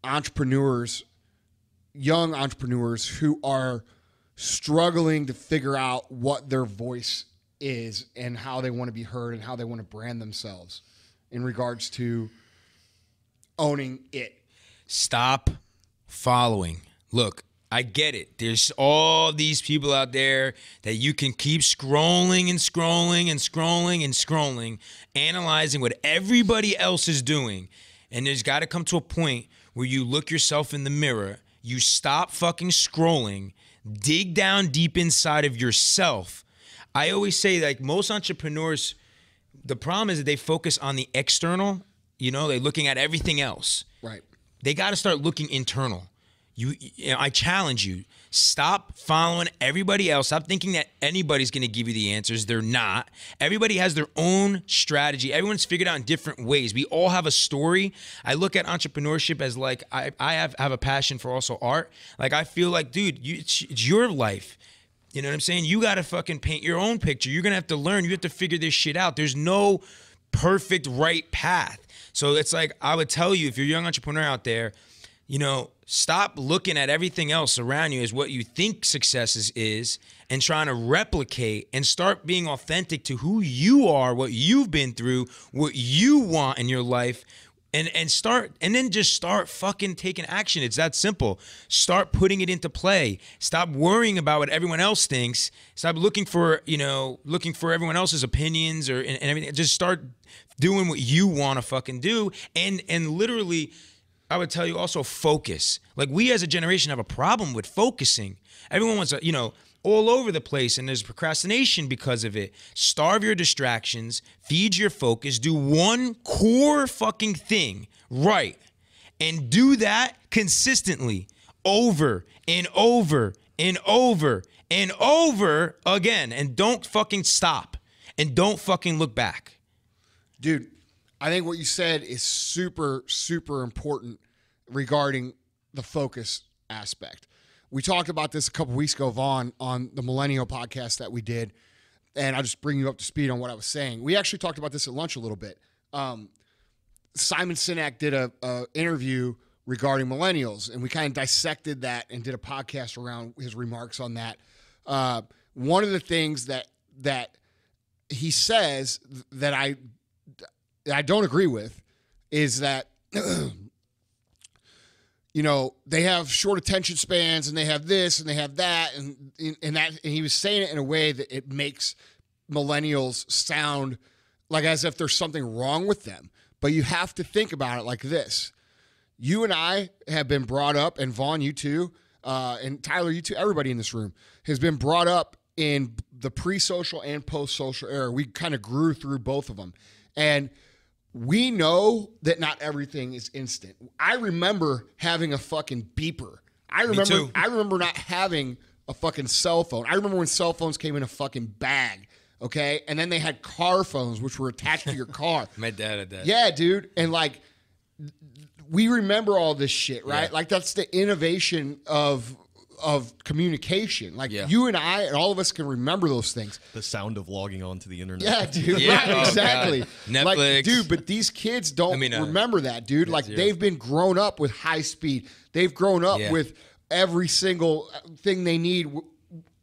entrepreneurs, young entrepreneurs who are struggling to figure out what their voice is and how they want to be heard and how they want to brand themselves in regards to owning it? Stop following. Look, I get it. There's all these people out there that you can keep scrolling and scrolling and scrolling and scrolling, analyzing what everybody else is doing. And there's got to come to a point where you look yourself in the mirror, you stop fucking scrolling, dig down deep inside of yourself. I always say, like, most entrepreneurs, the problem is that they focus on the external. You know, they're looking at everything else. Right. They got to start looking internal. You know, I challenge you. Stop following everybody else. Stop thinking that anybody's going to give you the answers. They're not. Everybody has their own strategy. Everyone's figured out in different ways. We all have a story. I look at entrepreneurship as like I have a passion for also art. Like, I feel like, dude, it's your life. You know what I'm saying? You got to fucking paint your own picture. You're going to have to learn. You have to figure this shit out. There's no perfect right path. So it's like, I would tell you, if you're a young entrepreneur out there, you know, stop looking at everything else around you as what you think success is and trying to replicate, and start being authentic to who you are, what you've been through, what you want in your life, and then just start fucking taking action. It's that simple. Start putting it into play. Stop worrying about what everyone else thinks. Stop looking for everyone else's opinions and everything. Just start doing what you want to fucking do, and literally, I would tell you also focus. Like, we as a generation have a problem with focusing. Everyone wants to, all over the place, and there's procrastination because of it. Starve your distractions, feed your focus, do one core fucking thing right, and do that consistently over and over and over and over again, and don't fucking stop, and don't fucking look back. Dude, I think what you said is super, super important regarding the focus aspect. We talked about this a couple weeks ago, Vaughn, on the MFCEO podcast that we did, and I'll just bring you up to speed on what I was saying. We actually talked about this at lunch a little bit. Simon Sinek did a interview regarding millennials, and we kind of dissected that and did a podcast around his remarks on that. One of the things that he says that I don't agree with is that they have short attention spans, and they have this and they have that, and he was saying it in a way that it makes millennials sound like as if there's something wrong with them. But you have to think about it like this. You and I have been brought up, and Vaughn, you too, and Tyler, you too, everybody in this room has been brought up in the pre-social and post-social era. We kind of grew through both of them. And we know that not everything is instant. I remember having a fucking beeper. I remember not having a fucking cell phone. I remember when cell phones came in a fucking bag, okay? And then they had car phones, which were attached to your car. My dad had that. Yeah, dude. And like, we remember all this shit, right? Yeah. Like, that's the innovation of communication. Like, you and I and all of us can remember those things. The sound of logging onto the internet. Yeah, dude. Yeah, right, exactly. Netflix. Like, dude, but these kids don't remember that, dude. Like, they've been grown up with high speed. They've grown up with every single thing they need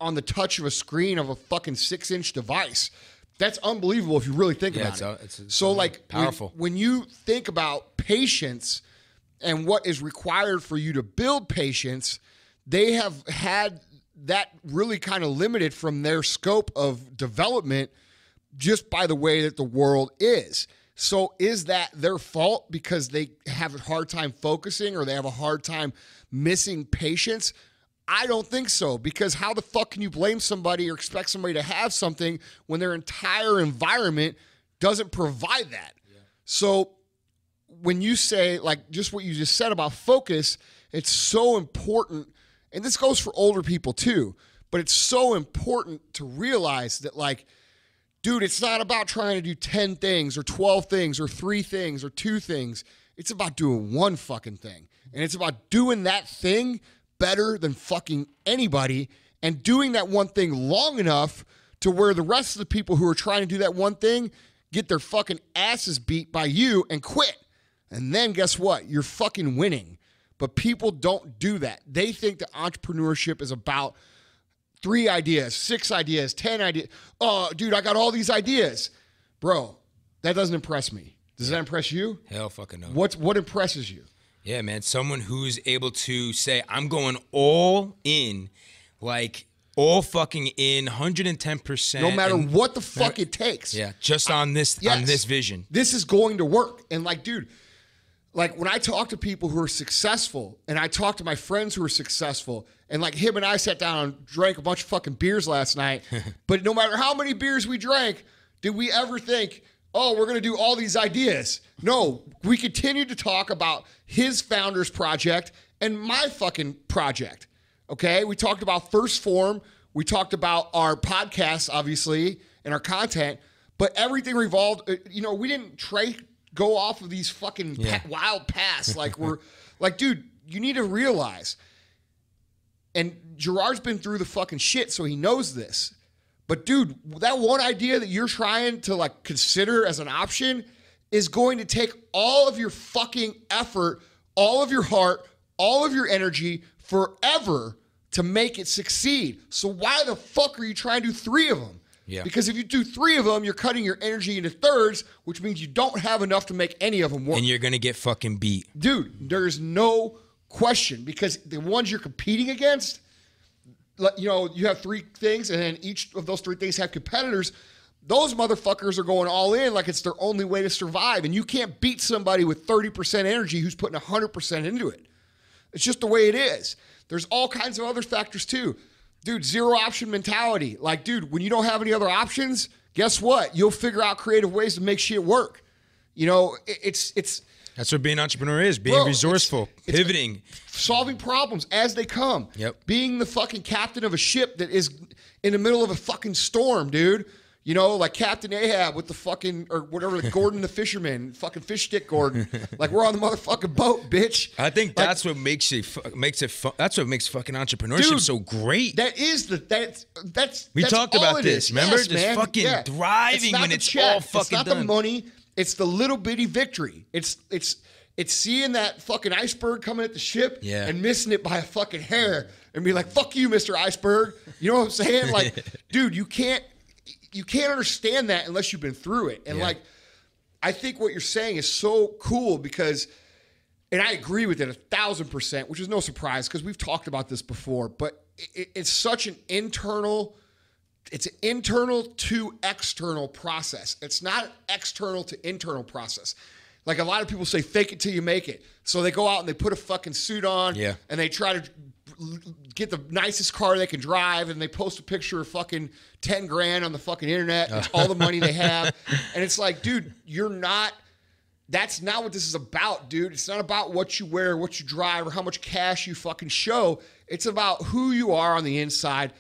on the touch of a screen of a fucking 6-inch device. That's unbelievable if you really think about it. It's so, like, powerful. When you think about patience and what is required for you to build patience, they have had that really kind of limited from their scope of development just by the way that the world is. So is that their fault because they have a hard time focusing, or they have a hard time missing patience? I don't think so, because how the fuck can you blame somebody or expect somebody to have something when their entire environment doesn't provide that? Yeah. So when you say, like, just what you just said about focus, it's so important. And this goes for older people too, but it's so important to realize that, like, dude, it's not about trying to do 10 things or 12 things or 3 things or 2 things. It's about doing one fucking thing. And it's about doing that thing better than fucking anybody, and doing that one thing long enough to where the rest of the people who are trying to do that one thing get their fucking asses beat by you and quit. And then guess what? You're fucking winning. But people don't do that. They think that entrepreneurship is about 3 ideas, 6 ideas, 10 ideas. Oh, dude, I got all these ideas. Bro, that doesn't impress me. Does that impress you? Hell fucking no. What impresses you? Yeah, man. Someone who's able to say, I'm going all in, like all fucking in, 110%. No matter what the fuck it takes. Yeah, just on this vision. This is going to work. And like, dude, like when I talk to people who are successful, and I talk to my friends who are successful, and like him and I sat down and drank a bunch of fucking beers last night, but no matter how many beers we drank, did we ever think, oh, we're going to do all these ideas? No, we continued to talk about his founder's project and my fucking project, okay? We talked about First Form. We talked about our podcast, obviously, and our content, but everything revolved, we didn't go off of these fucking wild paths. Like we're like, dude, you need to realize, and Gerard's been through the fucking shit, so he knows this. But dude, that one idea that you're trying to like consider as an option is going to take all of your fucking effort, all of your heart, all of your energy forever to make it succeed. So why the fuck are you trying to do 3 of them? Yeah. Because if you do 3 of them, you're cutting your energy into thirds, which means you don't have enough to make any of them work. And you're going to get fucking beat. Dude, there's no question, because the ones you're competing against, you have 3 things, and then each of those 3 things have competitors. Those motherfuckers are going all in like it's their only way to survive. And you can't beat somebody with 30% energy who's putting 100% into it. It's just the way it is. There's all kinds of other factors too. Dude, zero option mentality. Like, dude, when you don't have any other options, guess what? You'll figure out creative ways to make shit work. You know, it's that's what being an entrepreneur is, being resourceful, pivoting. Solving problems as they come. Yep. Being the fucking captain of a ship that is in the middle of a fucking storm, dude. You know, like Captain Ahab with the fucking, or whatever, Gordon the fisherman, fucking fish stick Gordon. Like, we're on the motherfucking boat, bitch. I think that's what makes it fun. That's what makes fucking entrepreneurship so great. That's we talked about this. Remember, yes, just man. fucking thriving when it's all fucking It's not done. the money. It's the little bitty victory. It's seeing that fucking iceberg coming at the ship and missing it by a fucking hair and be like, fuck you, Mr. Iceberg. You know what I'm saying? Like, dude, you can't understand that unless you've been through it. And like, I think what you're saying is so cool because, and I agree with it 1,000%, which is no surprise because we've talked about this before, but it's such an internal to external process. It's not an external to internal process. Like a lot of people say, fake it till you make it. So they go out and they put a fucking suit on and they try to get the nicest car they can drive and they post a picture of fucking 10 grand on the fucking internet. It's all the money they have. And it's like, dude, that's not what this is about, dude. It's not about what you wear, what you drive, or how much cash you fucking show. It's about who you are on the inside,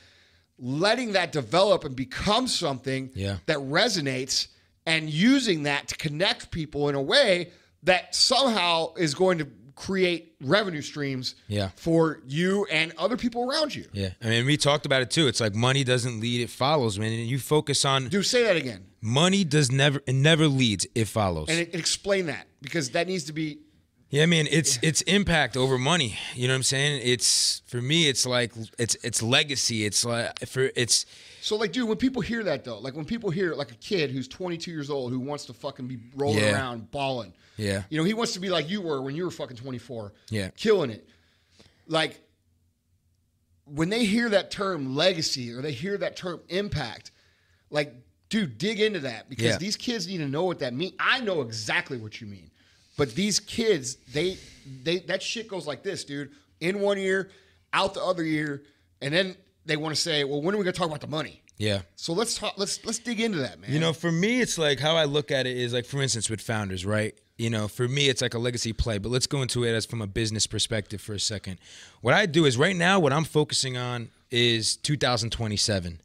letting that develop and become something that resonates and using that to connect people in a way that somehow is going to create revenue streams for you and other people around you. Yeah. I mean, we talked about it too. It's like money doesn't lead, it follows, man. And you focus on... Dude, say that again. Money never leads, it follows. And explain that because that needs to be... Yeah, I mean, it's impact over money. You know what I'm saying? It's, for me, it's like, it's legacy. It's like, So, like, dude, when people hear that, though, like when people hear, like, a kid who's 22 years old who wants to fucking be rolling around, balling. Yeah. You know, he wants to be like you were when you were fucking 24. Yeah. Killing it. Like, when they hear that term legacy or they hear that term impact, like, dude, dig into that because these kids need to know what that means. I know exactly what you mean. But these kids, they that shit goes like this, dude. In one ear, out the other ear, and then they want to say, well, when are we going to talk about the money? Yeah. So let's dig into that, man. You know, for me, it's like how I look at it is like, for instance, with founders, right? You know, for me, it's like a legacy play, but let's go into it as from a business perspective for a second. What I do is right now, what I'm focusing on is 2027.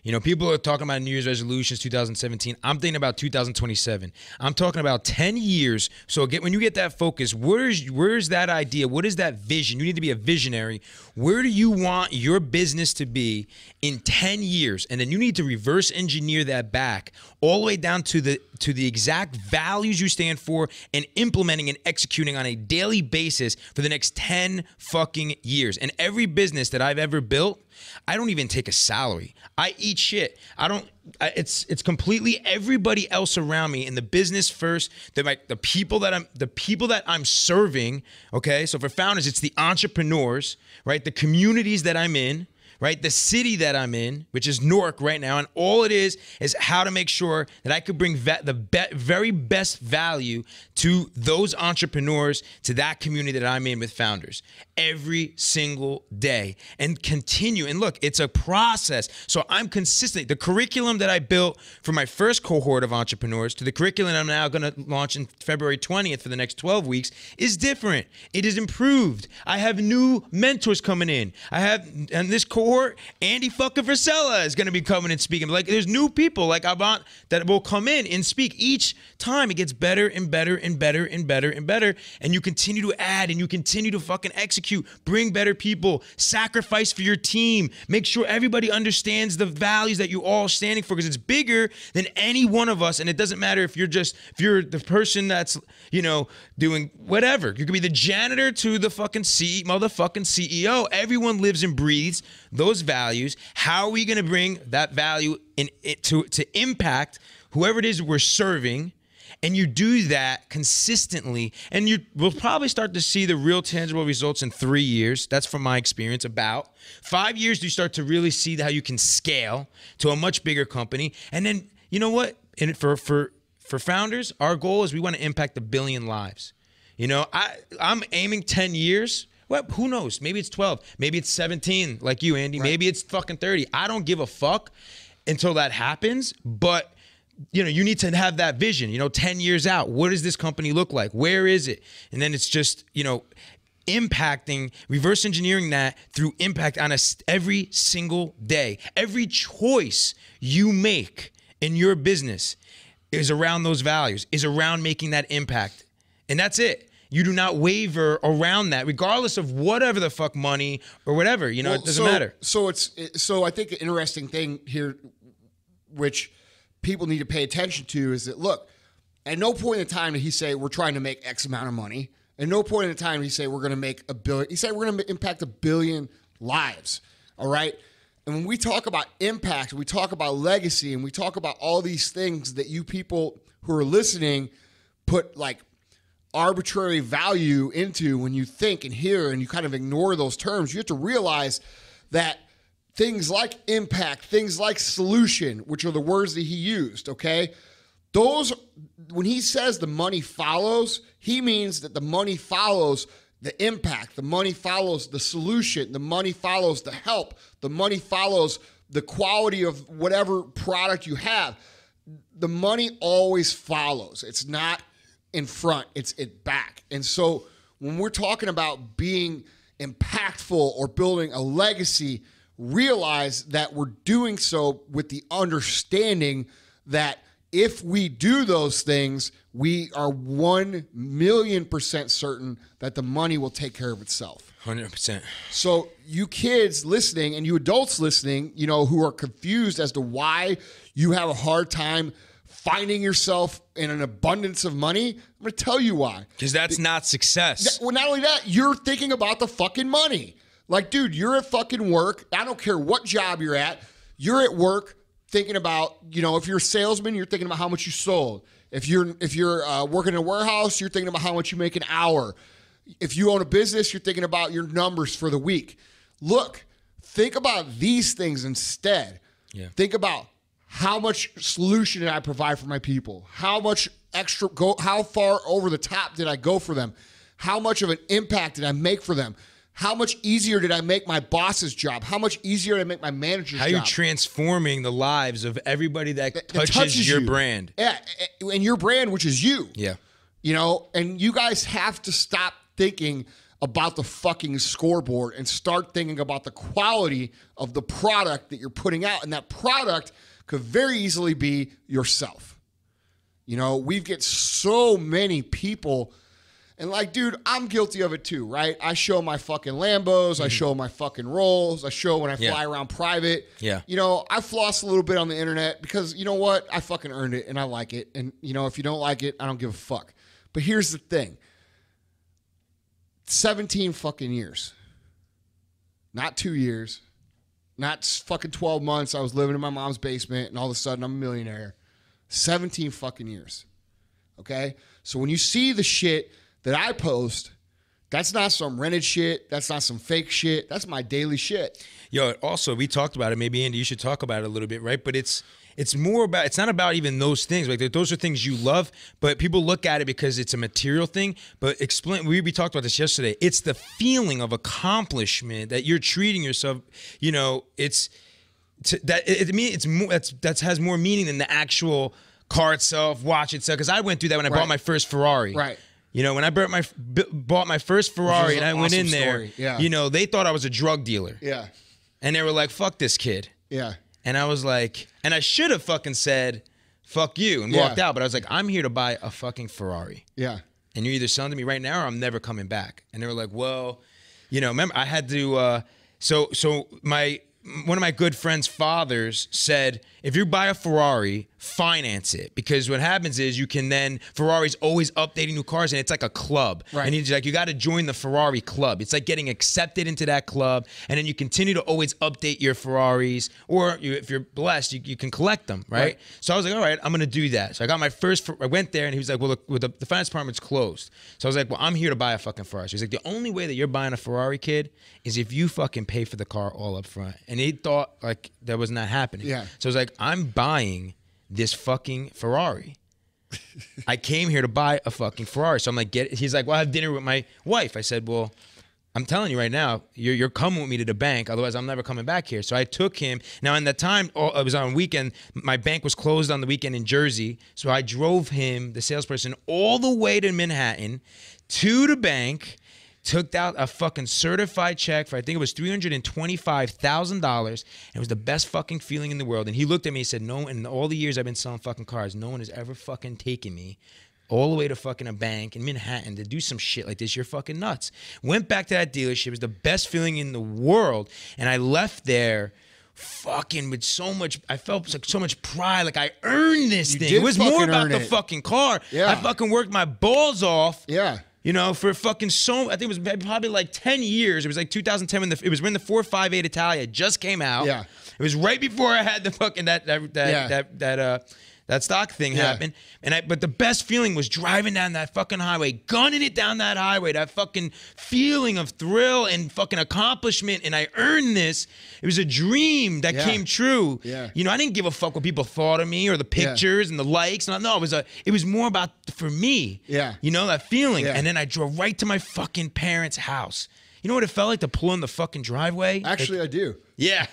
You know, people are talking about New Year's resolutions, 2017. I'm thinking about 2027. I'm talking about 10 years. So when you get that focus, where's that idea? What is that vision? You need to be a visionary. Where do you want your business to be in 10 years? And then you need to reverse engineer that back all the way down to the exact values you stand for and implementing and executing on a daily basis for the next 10 fucking years. And every business that I've ever built, I don't even take a salary. I eat shit. It's completely everybody else around me in the business first. The people that I'm serving. Okay, so for founders, it's the entrepreneurs, right? The communities that I'm in, right? The city that I'm in, which is Newark right now, and all it is how to make sure that I could bring very best value to those entrepreneurs, to that community that I'm in with founders every single day and continue. And look, it's a process. So I'm consistent. The curriculum that I built for my first cohort of entrepreneurs to the curriculum I'm now going to launch in February 20th for the next 12 weeks is different. It is improved. I have new mentors coming in. And this cohort, Andy fucking Frisella is going to be coming and speaking. Like, there's new people like I want that will come in and speak. Each time it gets better and better and better and better and better. And you continue to add and you continue to fucking execute. Bring better people. Sacrifice for your team. Make sure everybody understands the values that you're all standing for because it's bigger than any one of us. And it doesn't matter if you're the person that's, you know, doing whatever. You could be the janitor to the fucking motherfucking CEO. Everyone lives and breathes those values. How are we going to bring that value to impact whoever it is we're serving? And you do that consistently, and you will probably start to see the real tangible results in 3 years. That's from my experience. About 5 years, you start to really see how you can scale to a much bigger company. And then you know what? And for founders, our goal is we want to impact 1 billion lives. You know, I'm aiming 10 years. Well, who knows? Maybe it's 12. Maybe it's 17 like you, Andy. Right. Maybe it's fucking 30. I don't give a fuck until that happens. But, you know, you need to have that vision, you know, 10 years out. What does this company look like? Where is it? And then it's just, you know, impacting, reverse engineering that through impact on us every single day. Every choice you make in your business is around those values, is around making that impact. And that's it. You do not waver around that, regardless of whatever the fuck money or whatever. You know, it doesn't matter. So I think an interesting thing here, which people need to pay attention to, is that, look, at no point in time did he say we're trying to make X amount of money. At no point in time did he say we're going to make 1 billion. He said we're going to impact 1 billion lives. All right. And when we talk about impact, we talk about legacy, and we talk about all these things that you people who are listening put like arbitrary value into when you think and hear, and you kind of ignore those terms. You have to realize that things like impact, things like solution, which are the words that he used, okay? Those, when he says the money follows, he means that the money follows the impact, the money follows the solution, the money follows the help, the money follows the quality of whatever product you have. The money always follows. It's not in front, it's back. And so when we're talking about being impactful or building a legacy, realize that we're doing so with the understanding that if we do those things, we are 1,000,000% certain that the money will take care of itself. 100%. So you kids listening and you adults listening, you know, who are confused as to why you have a hard time finding yourself in an abundance of money, I'm going to tell you why. Because that's not success. Well, not only that, you're thinking about the fucking money. Like, dude, you're at fucking work. I don't care what job you're at. You're at work thinking about, you know, if you're a salesman, you're thinking about how much you sold. If you're working in a warehouse, you're thinking about how much you make an hour. If you own a business, you're thinking about your numbers for the week. Look, think about these things instead. Yeah. Think about, how much solution did I provide for my people? How much extra how far over the top did I go for them? How much of an impact did I make for them? How much easier did I make my boss's job? How much easier did I make my manager's job? How you're transforming the lives of everybody that touches your brand. Yeah, and your brand, which is you. Yeah. You know, and you guys have to stop thinking about the fucking scoreboard and start thinking about the quality of the product that you're putting out. And that product could very easily be yourself. You know, we get so many people, and like, dude, I'm guilty of it too, right? I show my fucking Lambos, I show my fucking Rolls, I show when I fly around private. Yeah. You know, I floss a little bit on the internet because, you know what? I fucking earned it and I like it. And, you know, if you don't like it, I don't give a fuck. But here's the thing. 17 fucking years. Not 2 years. Not fucking 12 months. I was living in my mom's basement and all of a sudden I'm a millionaire. 17 fucking years. Okay? So when you see the shit that I post, that's not some rented shit. That's not some fake shit. That's my daily shit. Yo, also, we talked about it. Maybe, Andy, you should talk about it a little bit, right? But it's more about, it's not about even those things. Like, those are things you love, but people look at it because it's a material thing. But we talked about this yesterday. It's the feeling of accomplishment that you're treating yourself, you know, that has more meaning than the actual car itself, watch itself. Because I went through that when I bought my first Ferrari. Right. You know, when I bought my first Ferrari and I went in there, yeah. You know, they thought I was a drug dealer. Yeah. And they were like, fuck this kid. Yeah. And I was like, and I should have fucking said, fuck you, and walked out. But I was like, I'm here to buy a fucking Ferrari. Yeah. And you're either selling to me right now or I'm never coming back. And they were like, well, you know, remember, I had to, one of my good friends' fathers said, if you buy a Ferrari, finance it. Because what happens is Ferrari's always updating new cars and it's like a club. Right. And he's like, you got to join the Ferrari club. It's like getting accepted into that club. And then you continue to always update your Ferraris. Or if you're blessed, you can collect them, right? So I was like, all right, I'm going to do that. So I got my first, I went there and he was like, well, the finance department's closed. So I was like, well, I'm here to buy a fucking Ferrari. So he's like, the only way that you're buying a Ferrari, kid, is if you fucking pay for the car all up front. And he thought like that was not happening. Yeah. So I was like, I'm buying this fucking Ferrari. I came here to buy a fucking Ferrari. So I'm like, he's like, well, I have dinner with my wife. I said, well, I'm telling you right now, you're coming with me to the bank. Otherwise, I'm never coming back here. So I took him. Now, in that time, it was on a weekend. My bank was closed on the weekend in Jersey. So I drove him, the salesperson, all the way to Manhattan to the bank, took out a fucking certified check for, I think it was $325,000. It was the best fucking feeling in the world. And he looked at me and said, no, in all the years I've been selling fucking cars, no one has ever fucking taken me all the way to fucking a bank in Manhattan to do some shit like this. You're fucking nuts. Went back to that dealership. It was the best feeling in the world. And I left there fucking with so much, I felt like so much pride. Like I earned this thing. It was more about the fucking car. Yeah. I fucking worked my balls off. Yeah. You know, for fucking I think it was probably like 10 years. It was like 2010 when it was when the 458 Italia just came out. Yeah. It was right before I had the fucking that stock thing happened. But the best feeling was driving down that fucking highway, gunning it down that highway, that fucking feeling of thrill and fucking accomplishment. And I earned this. It was a dream that came true. Yeah. You know, I didn't give a fuck what people thought of me or the pictures and the likes. No, it was more about for me. Yeah. You know, that feeling. Yeah. And then I drove right to my fucking parents' house. You know what it felt like to pull in the fucking driveway? Actually, I do. Yeah.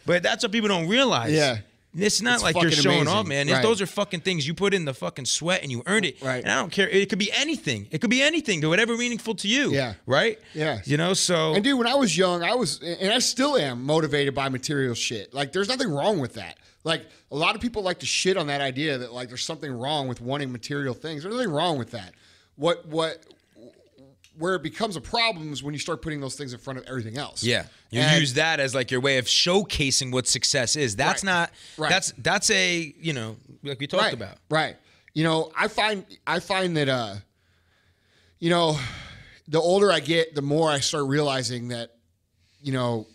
But that's what people don't realize. Yeah. It's not It's like you're fucking showing amazing. off, man. Right. Those are fucking things you put in the fucking sweat and you earned it. Right. And I don't care. It could be anything. It could be anything. Do whatever meaningful to you. Yeah. Right? Yeah. You know, so. And dude, when I was young, and I still am motivated by material shit. Like, there's nothing wrong with that. Like, a lot of people like to shit on that idea that, like, there's something wrong with wanting material things. There's nothing wrong with that. Where it becomes a problem is when you start putting those things in front of everything else. Yeah. You use that as like your way of showcasing what success is. That's not, that's a, you know, like we talked about. Right. You know, I find that, you know, the older I get, the more I start realizing that, you know,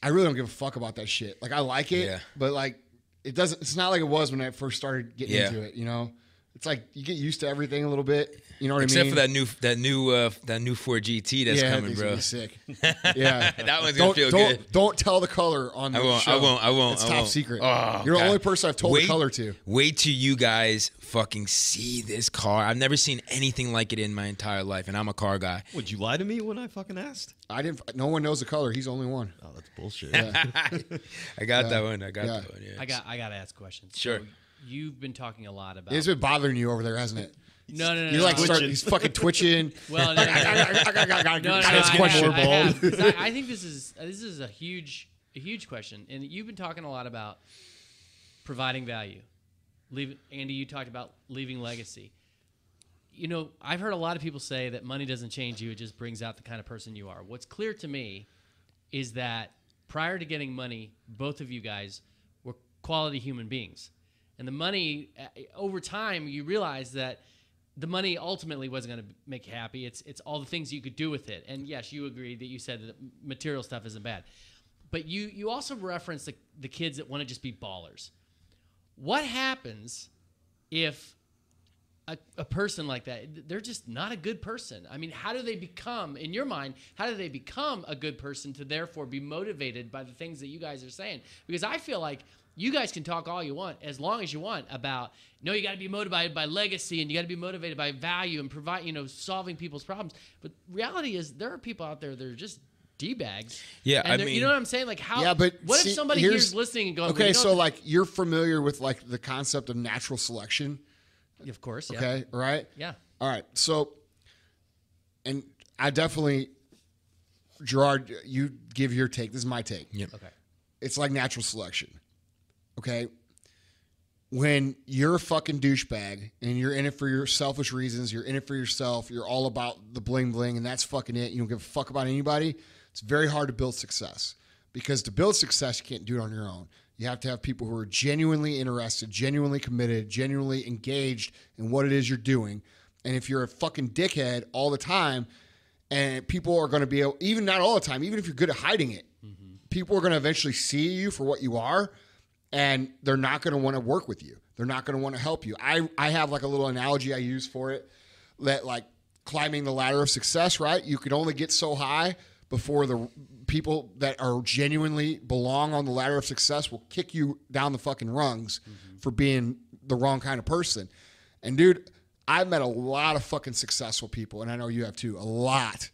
I really don't give a fuck about that shit. Like, I like it, but like, it's not like it was when I first started getting into it, you know? It's like you get used to everything a little bit. You know what I mean? Except for that new Ford GT that's coming, bro. Sick. Yeah, that one's gonna feel good. Don't tell the color on the show. I won't. It's top secret. Oh, You're the only person I've told the color to. Wait till you guys fucking see this car. I've never seen anything like it in my entire life, and I'm a car guy. Would you lie to me when I fucking asked? I didn't. No one knows the color. He's the only one. Oh, that's bullshit. Yeah. I got that one. I got that one. Yeah. I got to ask questions. Sure. So you've been talking a lot about. It's been bothering you over there, hasn't it? No. You're like he's fucking twitching. Well, no. I think this is a huge question, and you've been talking a lot about providing value. Andy, you talked about leaving legacy. You know, I've heard a lot of people say that money doesn't change you; it just brings out the kind of person you are. What's clear to me is that prior to getting money, both of you guys were quality human beings. And the money, over time, you realize that the money ultimately wasn't going to make you happy. It's all the things you could do with it. And yes, you agreed that you said that material stuff isn't bad. But you also referenced the kids that want to just be ballers. What happens if a person like that, they're just not a good person? I mean, how do they become, in your mind, how do they become a good person to therefore be motivated by the things that you guys are saying? Because I feel like you guys can talk all you want, as long as you want, about, no, you got to be motivated by legacy and you got to be motivated by value and provide, solving people's problems. But reality is there are people out there that are just D-bags. Yeah, and you know what I'm saying? Like, how? Yeah, but what if somebody here's listening and going, okay, so like you're familiar with like the concept of natural selection? Of course, yeah. Okay, right? Yeah. All right, so, and I definitely, Gerard, you give your take. This is my take. Yep. Okay. It's like natural selection. Okay? When you're a fucking douchebag and you're in it for your selfish reasons, you're in it for yourself, you're all about the bling bling, and that's fucking it. You don't give a fuck about anybody. It's very hard to build success. Because to build success, you can't do it on your own. You have to have people who are genuinely interested, genuinely committed, genuinely engaged in what it is you're doing. And if you're a fucking dickhead all the time, and people are going to be, even not all the time, even if you're good at hiding it, people are going to eventually see you for what you are, and they're not going to want to work with you. They're not going to want to help you. I have like a little analogy I use for it, that like climbing the ladder of success, right? You can only get so high before the people that are genuinely belong on the ladder of success will kick you down the fucking rungs for being the wrong kind of person. And dude, I've met a lot of fucking successful people, and I know you have too. A lot.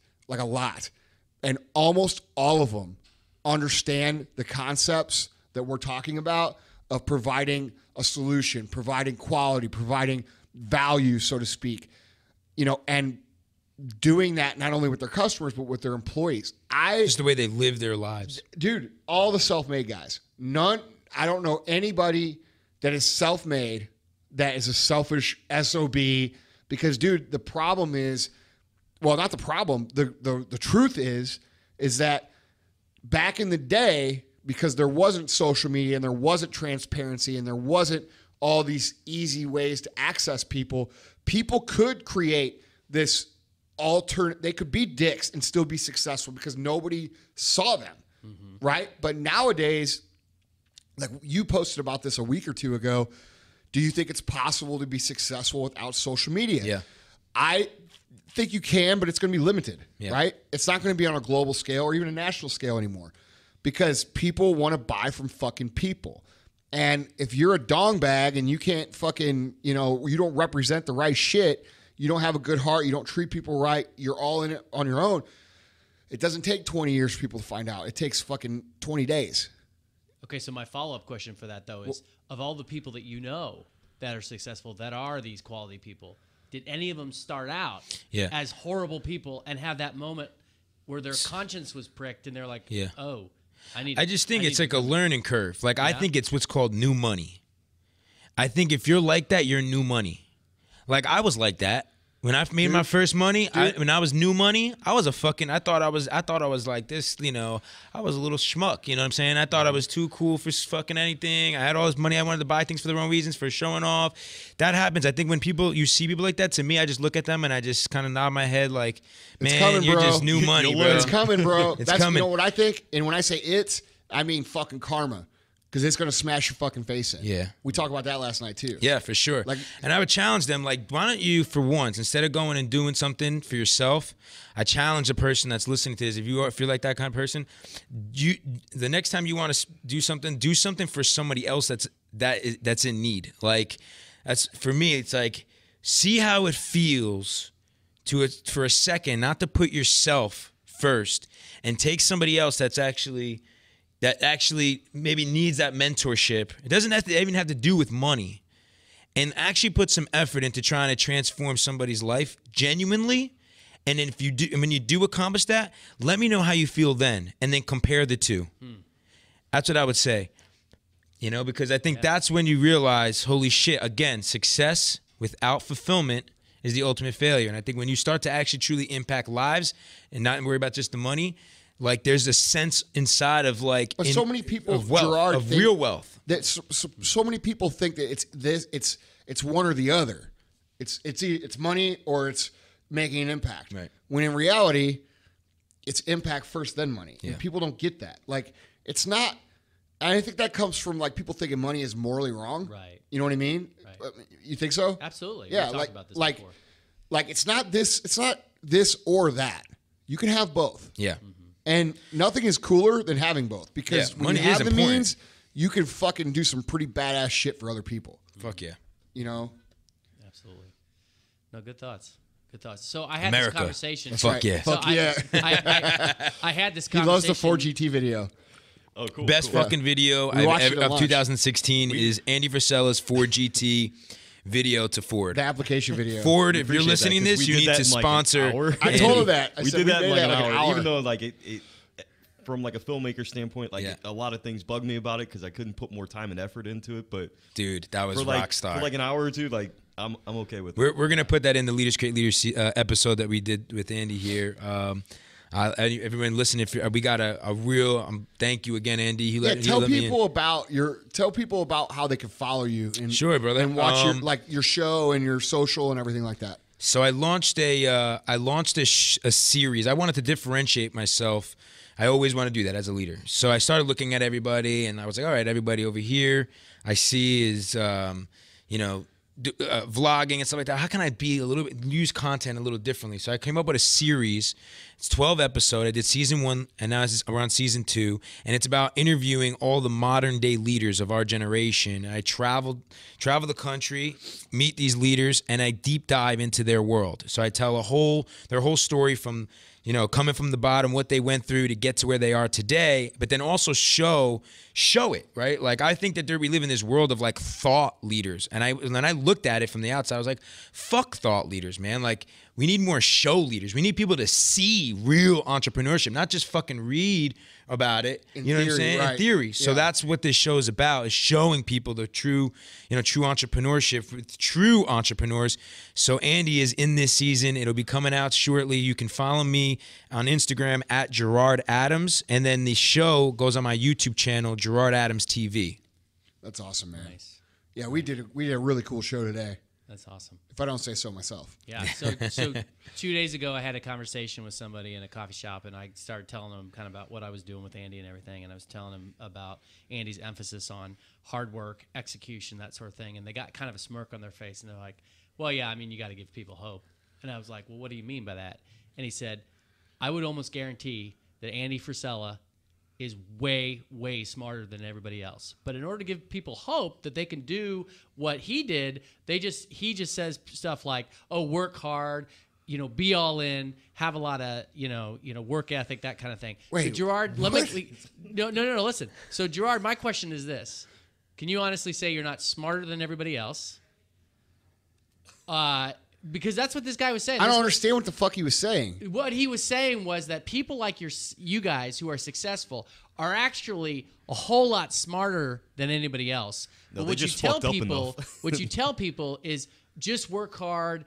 And almost all of them understand the concepts that we're talking about of providing a solution, providing quality, providing value, so to speak, and doing that not only with their customers, but with their employees. Just the way they live their lives. Dude, all the self-made guys. I don't know anybody that is self-made that is a selfish SOB, because, dude, the problem is, well, not the problem. The truth is that back in the day, because there wasn't social media and there wasn't transparency and there wasn't all these easy ways to access people could create this alternate. They could be dicks and still be successful because nobody saw them, right? But nowadays, like you posted about this a week or two ago, do you think it's possible to be successful without social media? Yeah. I think you can, but it's going to be limited, Yeah. right? It's not going to be on a global scale or even a national scale anymore, because people want to buy from fucking people. And if you're a dong bag and you can't fucking, you don't represent the right shit, you don't have a good heart, you don't treat people right, you're all in it on your own, it doesn't take 20 years for people to find out. It takes fucking 20 days. Okay, so my follow-up question for that, though, is of all the people that you know that are successful, that are these quality people, did any of them start out as horrible people and have that moment where their conscience was pricked and they're like, oh, I just think it's like a learning curve. Like, I think it's what's called new money. I think if you're like that, you're new money. Like, I was like that. When I made my first money, when I was new money, I was I thought I was like this, I was a little schmuck, you know what I'm saying? I thought I was too cool for fucking anything. I had all this money. I wanted to buy things for the wrong reasons, for showing off. That happens. I think when you see people like that, to me, I just look at them and I just kind of nod my head like, man, coming, you're bro. just new money, bro. It's coming, bro. It's coming. You know what I think? And when I say I mean fucking karma. Because it's going to smash your fucking face in. Yeah. We talked about that last night, too. Yeah, for sure. And I would challenge them, like, why don't you, for once, instead of going and doing something for yourself, I challenge a person that's listening to this, if you're like that kind of person, the next time you want to do something for somebody else that's in need. Like, for me, it's like, see how it feels for a second not to put yourself first and take somebody else that actually maybe needs that mentorship. It doesn't even have to do with money. And actually put some effort into trying to transform somebody's life genuinely. And then when you do accomplish that, let me know how you feel then. And then compare the two. That's what I would say. Because I think that's when you realize, holy shit, again, success without fulfillment is the ultimate failure. And I think when you start to actually truly impact lives and not worry about just the money, like there's a sense inside of like, so many people, of wealth, Gerard, of real wealth. That so many people think that it's one or the other. It's money or it's making an impact. Right. When in reality, it's impact first, then money. Yeah. And people don't get that. Like, it's not. And I think that comes from like people thinking money is morally wrong. Right. You know what I mean? Right. You think so? Absolutely. Yeah. We talked about this before. Like it's not this or that. You can have both. Yeah. And nothing is cooler than having both, because when money you have is the important. means, you can fucking do some pretty badass shit for other people. Fuck yeah. Absolutely. No, good thoughts. Good thoughts. So I had America. this conversation. Fuck right. Yeah. So Fuck yeah. I had this He conversation. loves the 4GT video. Oh, cool. Best cool. fucking video We watched it at of lunch. 2016 is Andy Frisella's 4GT video to Ford. The application video. Ford, if you're Appreciate listening that, to 'cause this, we you did need that to in, like, an sponsor. hour. I told her that. I We said did that in made like that an like hour. Even though like it from like a filmmaker standpoint, like Yeah. a lot of things bugged me about it because I couldn't put more time and effort into it. But Dude, that was for like rock star. for like an hour or two, like I'm okay with it. We're gonna put that in the Leaders Create Leaders episode that we did with Andy here. Everyone listen, if we got a real thank you again, Andy. Tell people about how they can follow you. And, Sure, brother. And watch your show and your social and everything like that. So I launched a series. I wanted to differentiate myself. I always want to do that as a leader. So I started looking at everybody, and I was like, all right, everybody over here I see is vlogging and stuff like that. How can I be use content a little differently? So I came up with a series. It's 12 episodes. I did season 1, and now we're on season 2, and it's about interviewing all the modern day leaders of our generation. I travel the country, meet these leaders, and I deep dive into their world. So I tell their whole story from, coming from the bottom, what they went through to get to where they are today, but then also show it, right? Like, I think that we live in this world of like thought leaders. And then I looked at it from the outside. I was like, fuck thought leaders, man. Like, we need more show leaders. We need people to see real entrepreneurship, not just fucking read about it. You know what I'm saying? Right. In theory. So that's what this show is about, is showing people the true entrepreneurship with true entrepreneurs. So Andy is in this season. It'll be coming out shortly. You can follow me on Instagram at Gerard Adams. And then the show goes on my YouTube channel, Gerard Adams TV. That's awesome, man. Nice. Yeah, we did a really cool show today. That's awesome. If I don't say so myself. Yeah. So 2 days ago, I had a conversation with somebody in a coffee shop, and I started telling them kind of about what I was doing with Andy and everything. And I was telling them about Andy's emphasis on hard work, execution, that sort of thing. And they got kind of a smirk on their face, and they're like, well, yeah, I mean, you got to give people hope. And I was like, well, what do you mean by that? And he said, I would almost guarantee that Andy Frisella is way, way smarter than everybody else. But in order to give people hope that they can do what he did, he just says stuff like, oh, work hard, be all in, have a lot of, work ethic, that kind of thing. Wait, so Gerard, what? No, listen. So Gerard, my question is this. Can you honestly say you're not smarter than everybody else? Because that's what this guy was saying. I don't understand what the fuck he was saying. What he was saying was that people like you guys who are successful are actually a whole lot smarter than anybody else. No, but what you tell people is just work hard.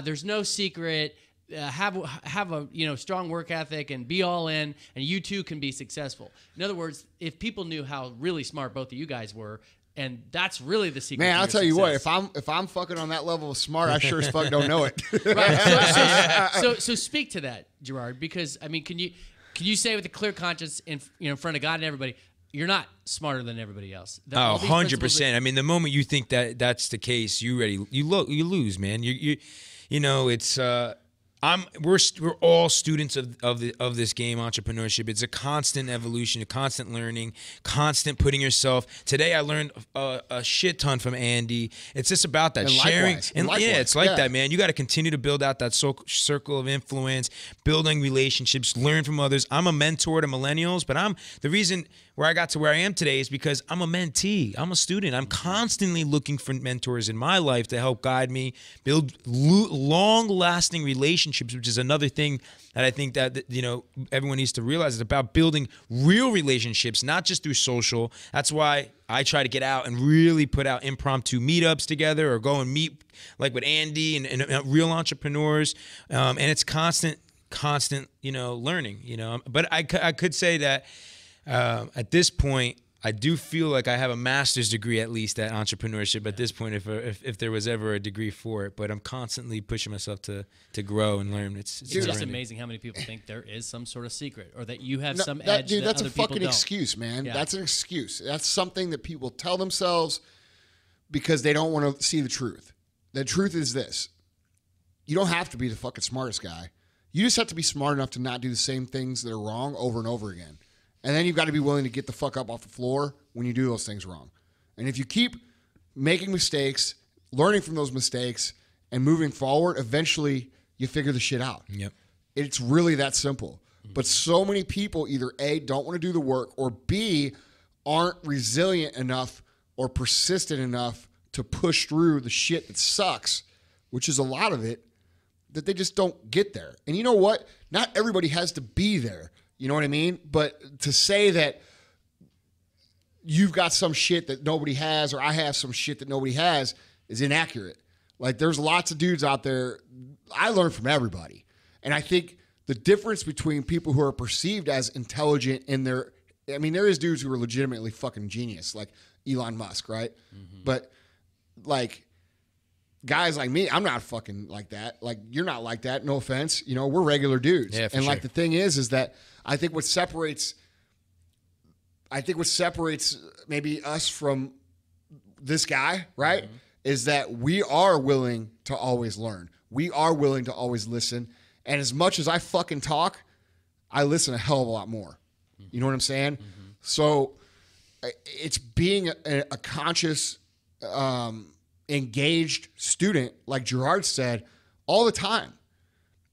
There's no secret. Have a strong work ethic and be all in, and you too can be successful. In other words, if people knew how really smart both of you guys were. And that's really the secret. Man, to I'll tell you success. what. If I'm fucking on that level of smart, I sure as fuck don't know it. Right. So speak to that, Gerard, because I mean, can you say with a clear conscience in front of God and everybody, you're not smarter than everybody else? 100%. I mean, the moment you think that that's the case, you lose, man. It's we're all students of this game, entrepreneurship. It's a constant evolution, a constant learning, constant putting yourself. Today I learned a shit ton from Andy. It's just about that And sharing. likewise. And Likewise. yeah, it's like Yeah. that, man. You got to continue to build out that circle of influence, building relationships, learn from others. I'm a mentor to millennials, but the reason where I got to where I am today is because I'm a mentee. I'm a student. I'm constantly looking for mentors in my life to help guide me, build long-lasting relationships, which is another thing that I think that everyone needs to realize. Is about building real relationships, not just through social. That's why I try to get out and really put out impromptu meetups together, or go and meet like with Andy and real entrepreneurs. And it's constant, learning. But I could say that. At this point, I do feel like I have a master's degree at least at entrepreneurship at this point, if there was ever a degree for it. But I'm constantly pushing myself to grow and learn. It's just amazing how many people think there is some sort of secret, or that you have some edge Dude, that that's other a people fucking don't. excuse, man. Yeah. That's an excuse. That's something that people tell themselves because they don't want to see the truth. The truth is this. You don't have to be the fucking smartest guy. You just have to be smart enough to not do the same things that are wrong over and over again. And then you've got to be willing to get the fuck up off the floor when you do those things wrong. And if you keep making mistakes, learning from those mistakes, and moving forward, eventually you figure the shit out. Yep. It's really that simple. But so many people either A, don't want to do the work, or B, aren't resilient enough or persistent enough to push through the shit that sucks, which is a lot of it, that they just don't get there. And you know what? Not everybody has to be there. You know what I mean? But to say that you've got some shit that nobody has, or I have some shit that nobody has, is inaccurate. Like, there's lots of dudes out there. I learn from everybody. And I think the difference between people who are perceived as intelligent in their, I mean, there is dudes who are legitimately fucking genius, like Elon Musk, right? Mm-hmm. But like guys like me, I'm not fucking like that. Like, you're not like that. No offense. We're regular dudes. Yeah, for and sure. like the thing is that I think what separates maybe us from this guy, right, is that we are willing to always learn. We are willing to always listen. And as much as I fucking talk, I listen a hell of a lot more. You know what I'm saying? So it's being a conscious, engaged student, like Gerard said, all the time.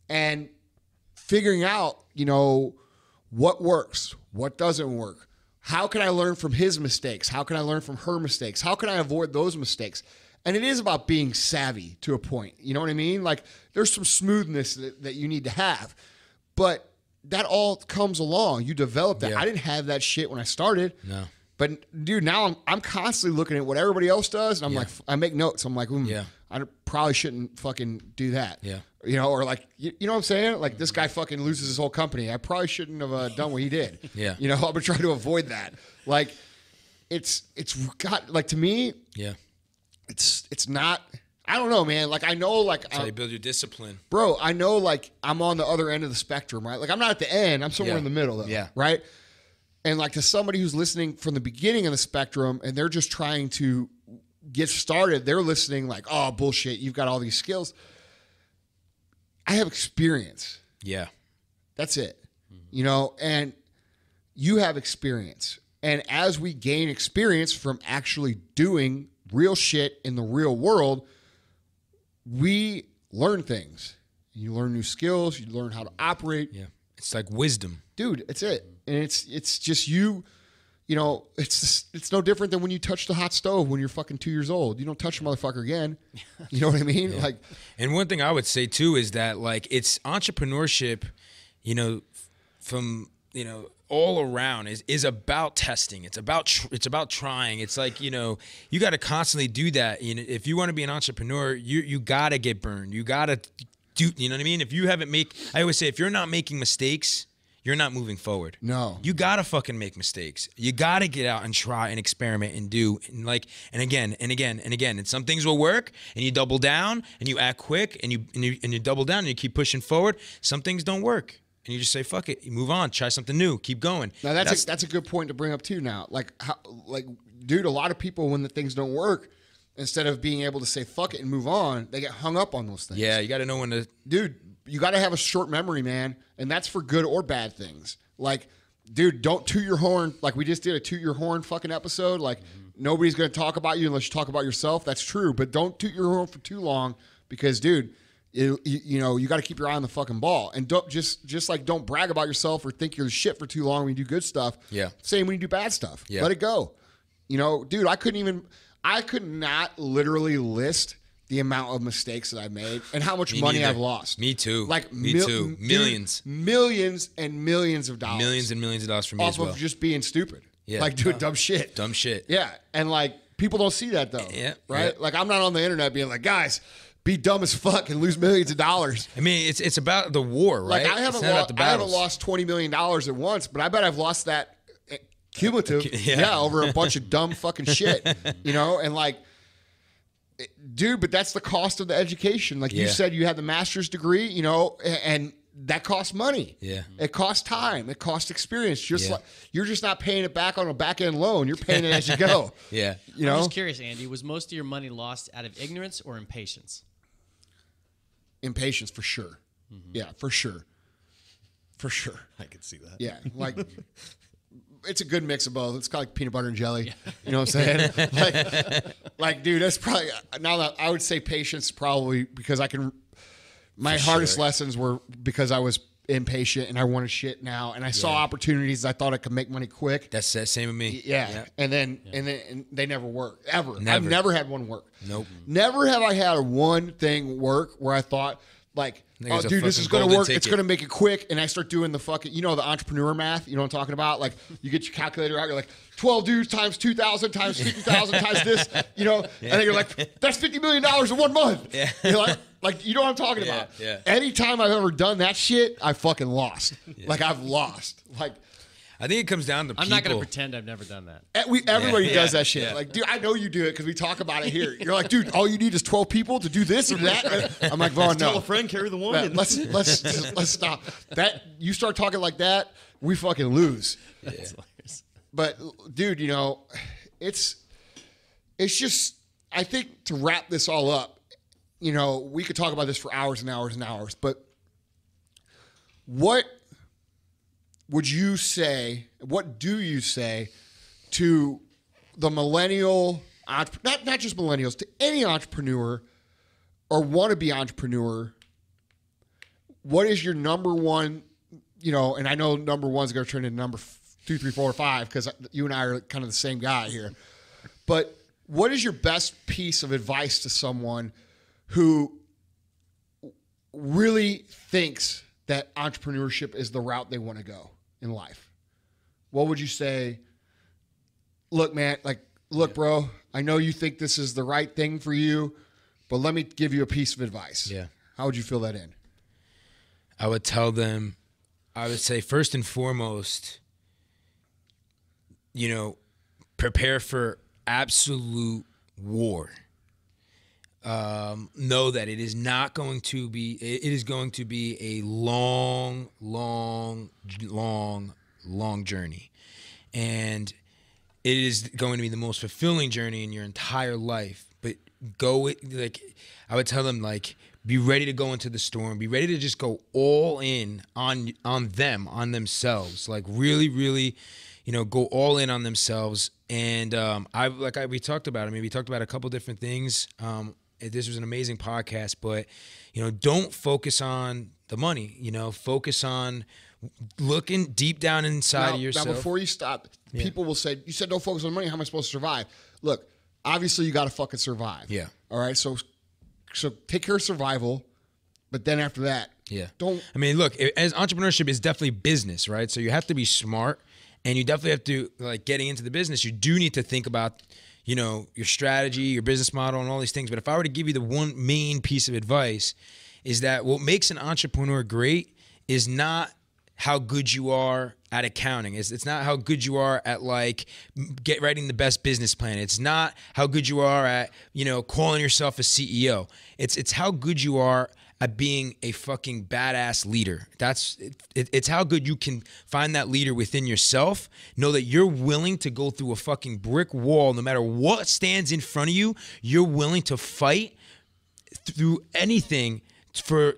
And figuring out, you know, what works, what doesn't work. How can I learn from his mistakes? How can I learn from her mistakes? How can I avoid those mistakes? And it is about being savvy to a point. You know what I mean? Like, there's some smoothness that you need to have. But that all comes along. You develop that. Yeah. I didn't have that shit when I started. No. But, dude, now I'm constantly looking at what everybody else does. And I'm like, I make notes. I'm like, I probably shouldn't fucking do that. Yeah. You know, or like, you know what I'm saying? Like, this guy fucking loses his whole company. I probably shouldn't have done what he did. Yeah. You know, I've been trying to avoid that. Like, it's got, like, to me, Yeah. it's not, I don't know, man. Like, I know, like, That's how you build your discipline. bro, I know, like, I'm on the other end of the spectrum, right? Like, I'm not at the end. I'm somewhere Yeah. in the middle, though. Yeah. Right? And, like, to somebody who's listening from the beginning of the spectrum and they're just trying to get started, they're listening like, oh, bullshit, you've got all these skills. I have experience. Yeah. That's it. You know, and you have experience. And as we gain experience from actually doing real shit in the real world, we learn things. You learn new skills. You learn how to operate. Yeah. It's like wisdom. Dude, it's it. And it's just you know, it's no different than when you touch the hot stove when you're fucking 2 years old. You don't touch the motherfucker again. You know what I mean? Like, And one thing I would say too is that, like, it's entrepreneurship, you know, from, you know, all around is about testing. It's about trying. It's like, you know, you got to constantly do that. You know, if you want to be an entrepreneur, you got to get burned. You got to do, you know what I mean? If you haven't I always say, if you're not making mistakes, you're not moving forward. no. You gotta fucking make mistakes. You gotta get out and try and experiment and do and again and again and again. And some things will work, and you double down and you act quick and you double down and you keep pushing forward. Some things don't work, and you just say fuck it. You move on, try something new, keep going. Now that's a good point to bring up too. Now, dude, a lot of people, when the things don't work, instead of being able to say fuck it and move on, they get hung up on those things. Yeah, you gotta know when to. Dude, you got to have a short memory, man. And that's for good or bad things. Like, dude, don't toot your horn. Like, we just did a toot your horn fucking episode. Like, nobody's going to talk about you unless you talk about yourself. That's true. But don't toot your horn for too long because, dude, you know, you got to keep your eye on the fucking ball. And don't just like, don't brag about yourself or think you're the shit for too long when you do good stuff. Yeah. Same when you do bad stuff. Yeah. Let it go. You know, dude, I could not literally list the amount of mistakes that I've made and how much money neither. I've lost. Me too. Like, me too. Millions. Dude, millions and millions of dollars. Millions and millions of dollars for me off as well. of just being stupid. Yeah. Like doing dumb shit. Dumb shit. Yeah. And like, people don't see that though. Yeah. Right? Yeah. Like, I'm not on the internet being like, guys, be dumb as fuck and lose millions of dollars. I mean, it's about the war, right? Like, I haven't lost $20 million at once, but I bet I've lost that cumulative over a bunch of dumb fucking shit. You know? And like, dude, but that's the cost of the education. Like you said, you had the master's degree, you know, and that costs money. Yeah. It costs time. It costs experience. Just like, you're just not paying it back on a back end loan. You're paying it as you go. Yeah. You know? I'm just curious, Andy, was most of your money lost out of ignorance or impatience? Impatience for sure. Yeah, for sure. For sure. I could see that. Yeah. Like, it's a good mix of both. It's kind of like peanut butter and jelly. You know what I'm saying? like, dude, that's probably, now that I would say patience probably because my hardest lessons were because I was impatient and I wanted shit now. And I saw opportunities. I thought I could make money quick. That's the same with me. Yeah. And then they never work ever. Never. I've never had one work. Nope. Never have I had one thing work where I thought, like, oh, dude, this is going to work. It's going to make it quick. And I start doing the fucking, you know, the entrepreneur math. You know what I'm talking about? Like, you get your calculator out. You're like, 12 dudes times 2,000 times 50,000 times this, you know? And then you're like, that's $50 million in 1 month. Yeah. You're like, you know what I'm talking about? Yeah. Anytime I've ever done that shit, I fucking lost. Like, I've lost. Like, I think it comes down to people. I'm not going to pretend I've never done that. Everybody does that shit. Like, dude, I know you do it because we talk about it here. You're like, dude, all you need is 12 people to do this and that. I'm like, Vaughn, no. Tell a friend, carry the one. Man, let's stop. That you start talking like that, we fucking lose. That's hilarious. But dude, you know, it's just I think to wrap this all up, we could talk about this for hours and hours and hours, but what would you say, what do you say to the millennial, not just millennials, to any entrepreneur or wannabe entrepreneur? What is your number one, and I know number one is going to turn into number 2, 3, 4, 5 because you and I are kind of the same guy here. But what is your best piece of advice to someone who really thinks that entrepreneurship is the route they want to go in life? What would you say? Look, man, bro, I know you think this is the right thing for you, but let me give you a piece of advice. Yeah. How would you fill that in? I would tell them, I would say first and foremost, prepare for absolute war. Know that it is going to be a long, long, long, long journey. And it is going to be the most fulfilling journey in your entire life. But I would tell them, be ready to go into the storm. Be ready to just go all in on themselves. Really, really, go all in on themselves. And we talked about it. We talked about a couple different things. This was an amazing podcast, but don't focus on the money. Focus on looking deep down inside of yourself. Now, before you stop, people will say, "You said don't focus on money. How am I supposed to survive?" Look, obviously you got to fucking survive. Yeah. All right. So take care of survival, but then after that, don't. Look, as entrepreneurship is definitely business, right? So you have to be smart, and you definitely have to getting into the business. You do need to think about, your strategy, your business model, and all these things. But if I were to give you the one main piece of advice, is that what makes an entrepreneur great is not how good you are at accounting. It's not how good you are at writing the best business plan. It's not how good you are at, calling yourself a CEO. It's how good you are at being a fucking badass leader. It's how good you can find that leader within yourself. Know that you're willing to go through a fucking brick wall, no matter what stands in front of you. You're willing to fight through anything for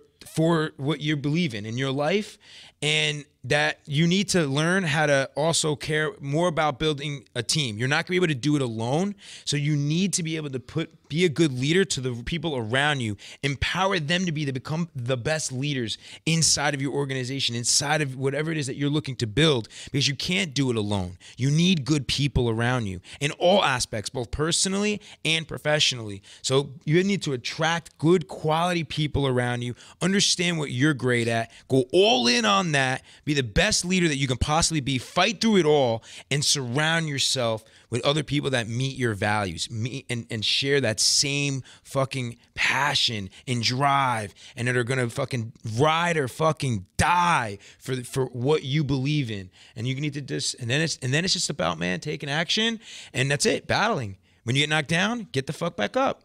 what you believe in your life, and that you need to learn how to also care more about building a team. You're not going to be able to do it alone, so you need to be able to be a good leader to the people around you, empower them to become the best leaders inside of your organization, inside of whatever it is that you're looking to build, because you can't do it alone. You need good people around you in all aspects, both personally and professionally. So you need to attract good quality people around you, understand what you're great at, go all in on that, be the best leader that you can possibly be, fight through it all, and surround yourself with other people that meet your values, and share that same fucking passion and drive, and that are gonna fucking ride or fucking die for what you believe in. And you need to and then it's just about, man, taking action, and that's it, battling. When you get knocked down, get the fuck back up.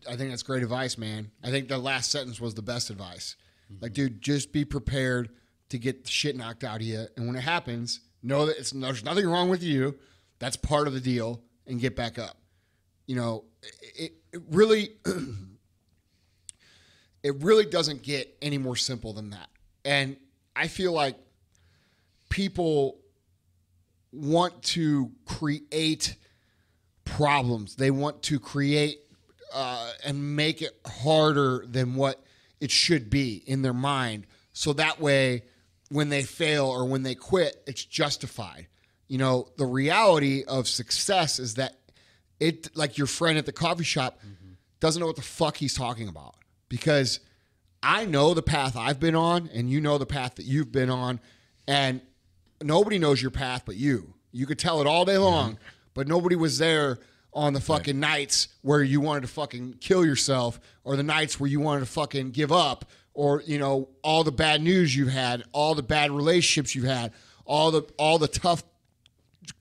I think that's great advice, man. I think the last sentence was the best advice. Dude, just be prepared to get the shit knocked out of you, and when it happens, know that there's nothing wrong with you. That's part of the deal, and get back up. It really doesn't get any more simple than that. And I feel like people want to create problems. They want to create and make it harder than what it should be in their mind. So that way, when they fail or when they quit, it's justified. The reality of success is that it, like your friend at the coffee shop, doesn't know what the fuck he's talking about. Because I know the path I've been on, and you know the path that you've been on, and nobody knows your path but you. You could tell it all day long, but nobody was there on the fucking nights where you wanted to fucking kill yourself, or the nights where you wanted to fucking give up, or all the bad news you've had, all the bad relationships you've had, all the tough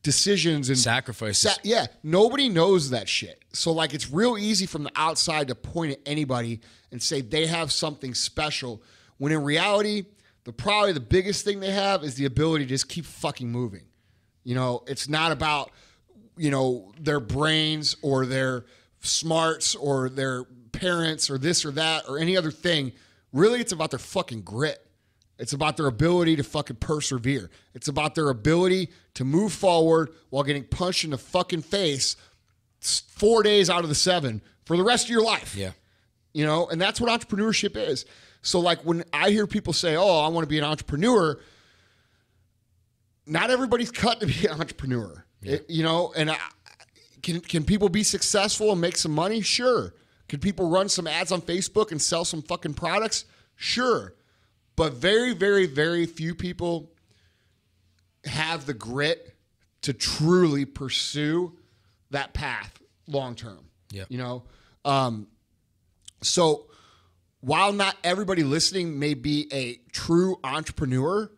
decisions and sacrifices. Nobody knows that shit. So it's real easy from the outside to point at anybody and say they have something special, when in reality, probably the biggest thing they have is the ability to just keep fucking moving. It's not about their brains or their smarts or their parents or this or that or any other thing. Really, it's about their fucking grit. It's about their ability to fucking persevere. It's about their ability to move forward while getting punched in the fucking face 4 days out of the 7 for the rest of your life. Yeah. And that's what entrepreneurship is. So like when I hear people say, oh, I want to be an entrepreneur, not everybody's cut to be an entrepreneur. Yeah. Can people be successful and make some money? Sure. Can people run some ads on Facebook and sell some fucking products? Sure. But very, very, very few people have the grit to truly pursue that path long term. Yeah. So while not everybody listening may be a true entrepreneur,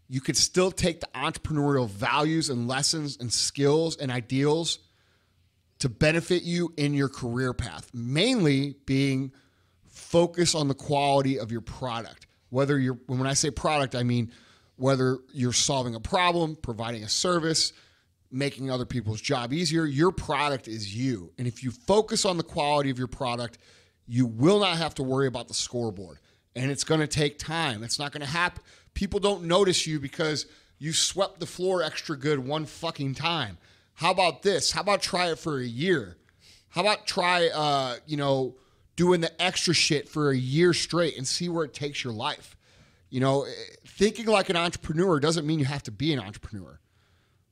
you could still take the entrepreneurial values and lessons and skills and ideals to benefit you in your career path, mainly being focused on the quality of your product. When I say product, I mean whether you're solving a problem, providing a service, making other people's job easier, your product is you. And if you focus on the quality of your product, you will not have to worry about the scoreboard. And it's going to take time. It's not going to happen. People don't notice you because you swept the floor extra good one fucking time. How about this? How about try it for a year? How about try, doing the extra shit for a year straight and see where it takes your life? Thinking like an entrepreneur doesn't mean you have to be an entrepreneur.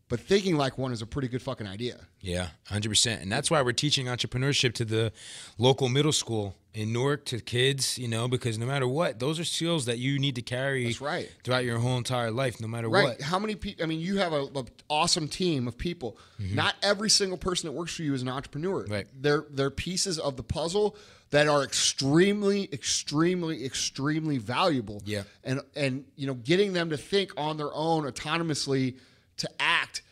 But thinking like one is a pretty good fucking idea. Yeah, 100%. And that's why we're teaching entrepreneurship to the local middle school in Newark to kids, because no matter what, those are skills that you need to carry That's right. throughout your whole entire life, no matter right. what. How many people, you have an awesome team of people. Mm-hmm. Not every single person that works for you is an entrepreneur. Right. They're pieces of the puzzle that are extremely, extremely, extremely valuable. Yeah. And getting them to think on their own autonomously, to act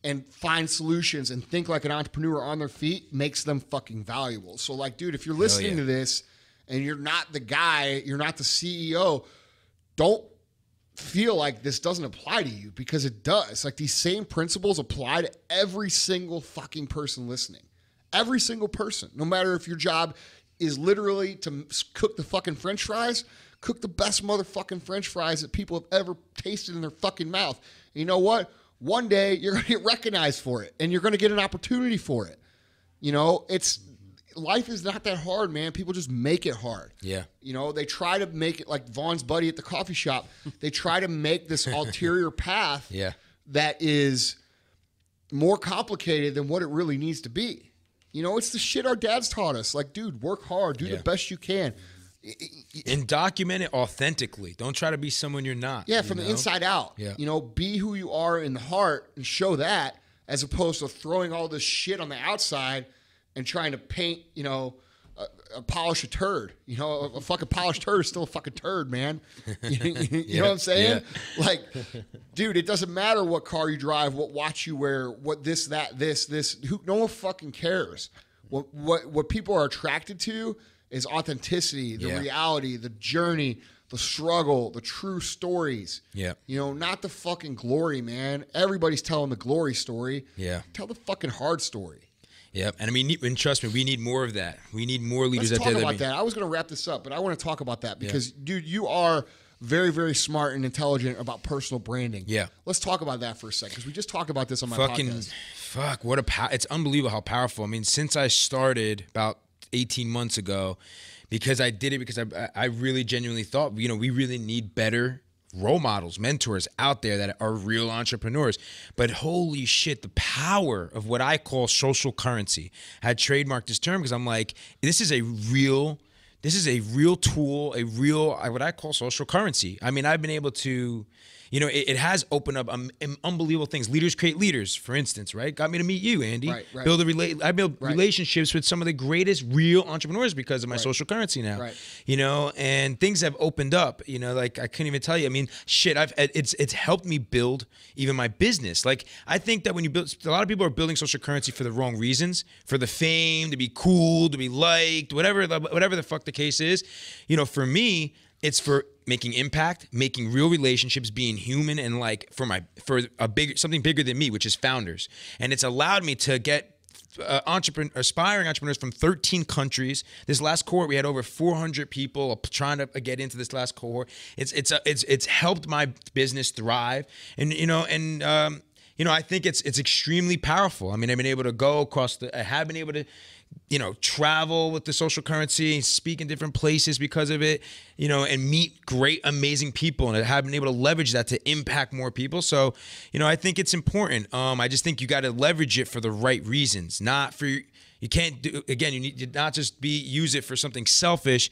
and find solutions and think like an entrepreneur on their feet makes them fucking valuable. So like, dude, if you're listening to this and you're not the guy, you're not the CEO, don't feel like this doesn't apply to you, because it does. Like, these same principles apply to every single fucking person listening. Every single person, no matter if your job is literally to cook the fucking French fries, cook the best motherfucking French fries that people have ever tasted in their fucking mouth. And you know what? One day you're going to get recognized for it, and you're going to get an opportunity for it. Life is not that hard, man. People just make it hard. Yeah. They try to make it like Vaughn's buddy at the coffee shop. They try to make this ulterior path that is more complicated than what it really needs to be. It's the shit our dads taught us. Like, dude, work hard. Do the best you can. And document it authentically. Don't try to be someone you're not. Yeah, from the inside out. Yeah. Be who you are in the heart and show that, as opposed to throwing all this shit on the outside and trying to paint, polish a turd. A fucking polished turd is still a fucking turd, man. You know what I'm saying? Yeah. Like, dude, it doesn't matter what car you drive, what watch you wear, what this, that, this. No one fucking cares. What people are attracted to is authenticity, the reality, the journey, the struggle, the true stories. Yeah. Not the fucking glory, man. Everybody's telling the glory story. Yeah. Tell the fucking hard story. Yeah. And trust me, we need more of that. We need more leaders Let's out there. talk about that. I was going to wrap this up, but I want to talk about that because, dude, you are very, very smart and intelligent about personal branding. Yeah. Let's talk about that for a second, because we just talked about this on my podcast. Fuck, it's unbelievable how powerful. Since I started about 18 months ago, because I really genuinely thought, we really need better role models, mentors out there that are real entrepreneurs. But holy shit, the power of what I call social currency. I had trademarked this term because I'm like, this is a real tool, what I call social currency. I've been able to, it has opened up unbelievable things. Leaders create leaders, for instance, right? Got me to meet you, Andy. Right. I build relationships with some of the greatest real entrepreneurs because of my social currency now. Right. And things have opened up. Like, I couldn't even tell you. Shit, it's helped me build even my business. Like, I think that when you build, a lot of people are building social currency for the wrong reasons, for the fame, to be cool, to be liked, whatever the fuck the case is. For me, it's for making impact, making real relationships, being human, and like for something bigger than me, which is founders. And it's allowed me to get aspiring entrepreneurs from 13 countries. This last cohort, we had over 400 people trying to get into this last cohort. It's helped my business thrive, and I think it's extremely powerful. I mean, I've been able to go across I have been able to, travel with the social currency, speak in different places because of it, and meet great, amazing people. And I have been able to leverage that to impact more people. So, I think it's important. I just think you got to leverage it for the right reasons, not for, you can't do, again, you need to not just use it for something selfish.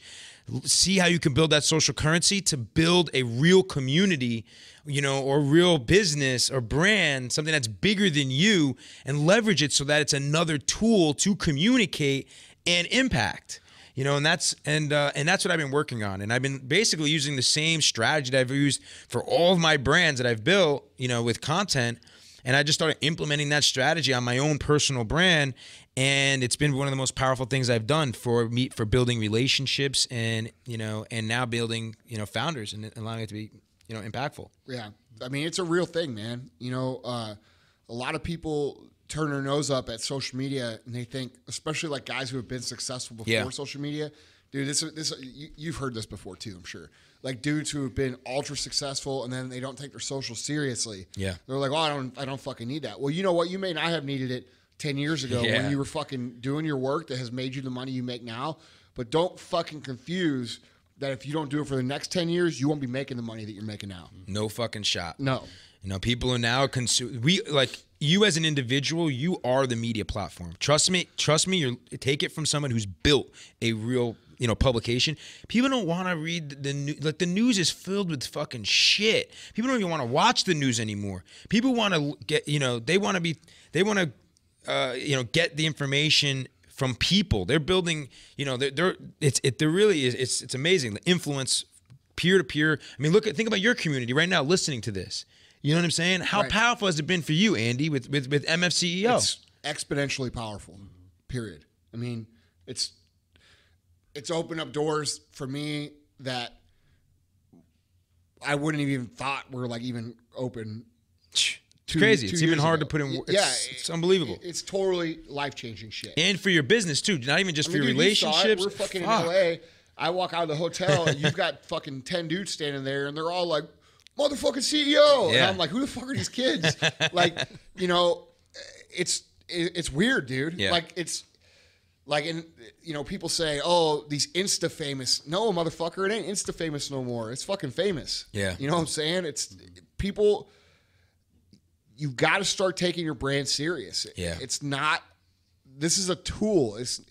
See how you can build that social currency to build a real community, or real business or brand, something that's bigger than you, and leverage it so that it's another tool to communicate and impact. And that's what I've been working on. And I've been basically using the same strategy that I've used for all of my brands that I've built, with content. And I just started implementing that strategy on my own personal brand. And it's been one of the most powerful things I've done for building relationships and now building, founders and allowing it to be, impactful. Yeah. I mean, it's a real thing, man. A lot of people turn their nose up at social media and they think, especially like guys who have been successful before social media, dude, you've heard this before too, I'm sure. Like dudes who have been ultra successful and then they don't take their social seriously. Yeah. They're like, oh, I don't fucking need that. Well, you know what? You may not have needed it 10 years ago when you were fucking doing your work that has made you the money you make now. But don't fucking confuse that if you don't do it for the next 10 years, you won't be making the money that you're making now. No fucking shot. No. People are now you as an individual, you are the media platform. Trust me, take it from someone who's built a real, publication. People don't want to read the news. Like, the news is filled with fucking shit. People don't even want to watch the news anymore. People want to get, they want to get the information from people. They're building, it's amazing. The influence, peer to peer. I mean, think about your community right now listening to this. You know what I'm saying? How powerful has it been for you, Andy, with MFCEO? It's exponentially powerful, period. I mean, it's opened up doors for me that I wouldn't have even thought were like even open. It's crazy. It's even hard to put in. It's unbelievable. It's totally life-changing shit. And for your business too, not even just for your relationships. We're fucking in LA. I walk out of the hotel and you've got fucking 10 dudes standing there and they're all like, motherfucking CEO. And I'm like, who the fuck are these kids? Like, it's weird, dude. Yeah. Like, it's like, people say, oh, these Insta famous. No, motherfucker, it ain't Insta famous no more. It's fucking famous. Yeah. You know what I'm saying? It's people. You've got to start taking your brand serious. Yeah. It's not. This is a tool. It's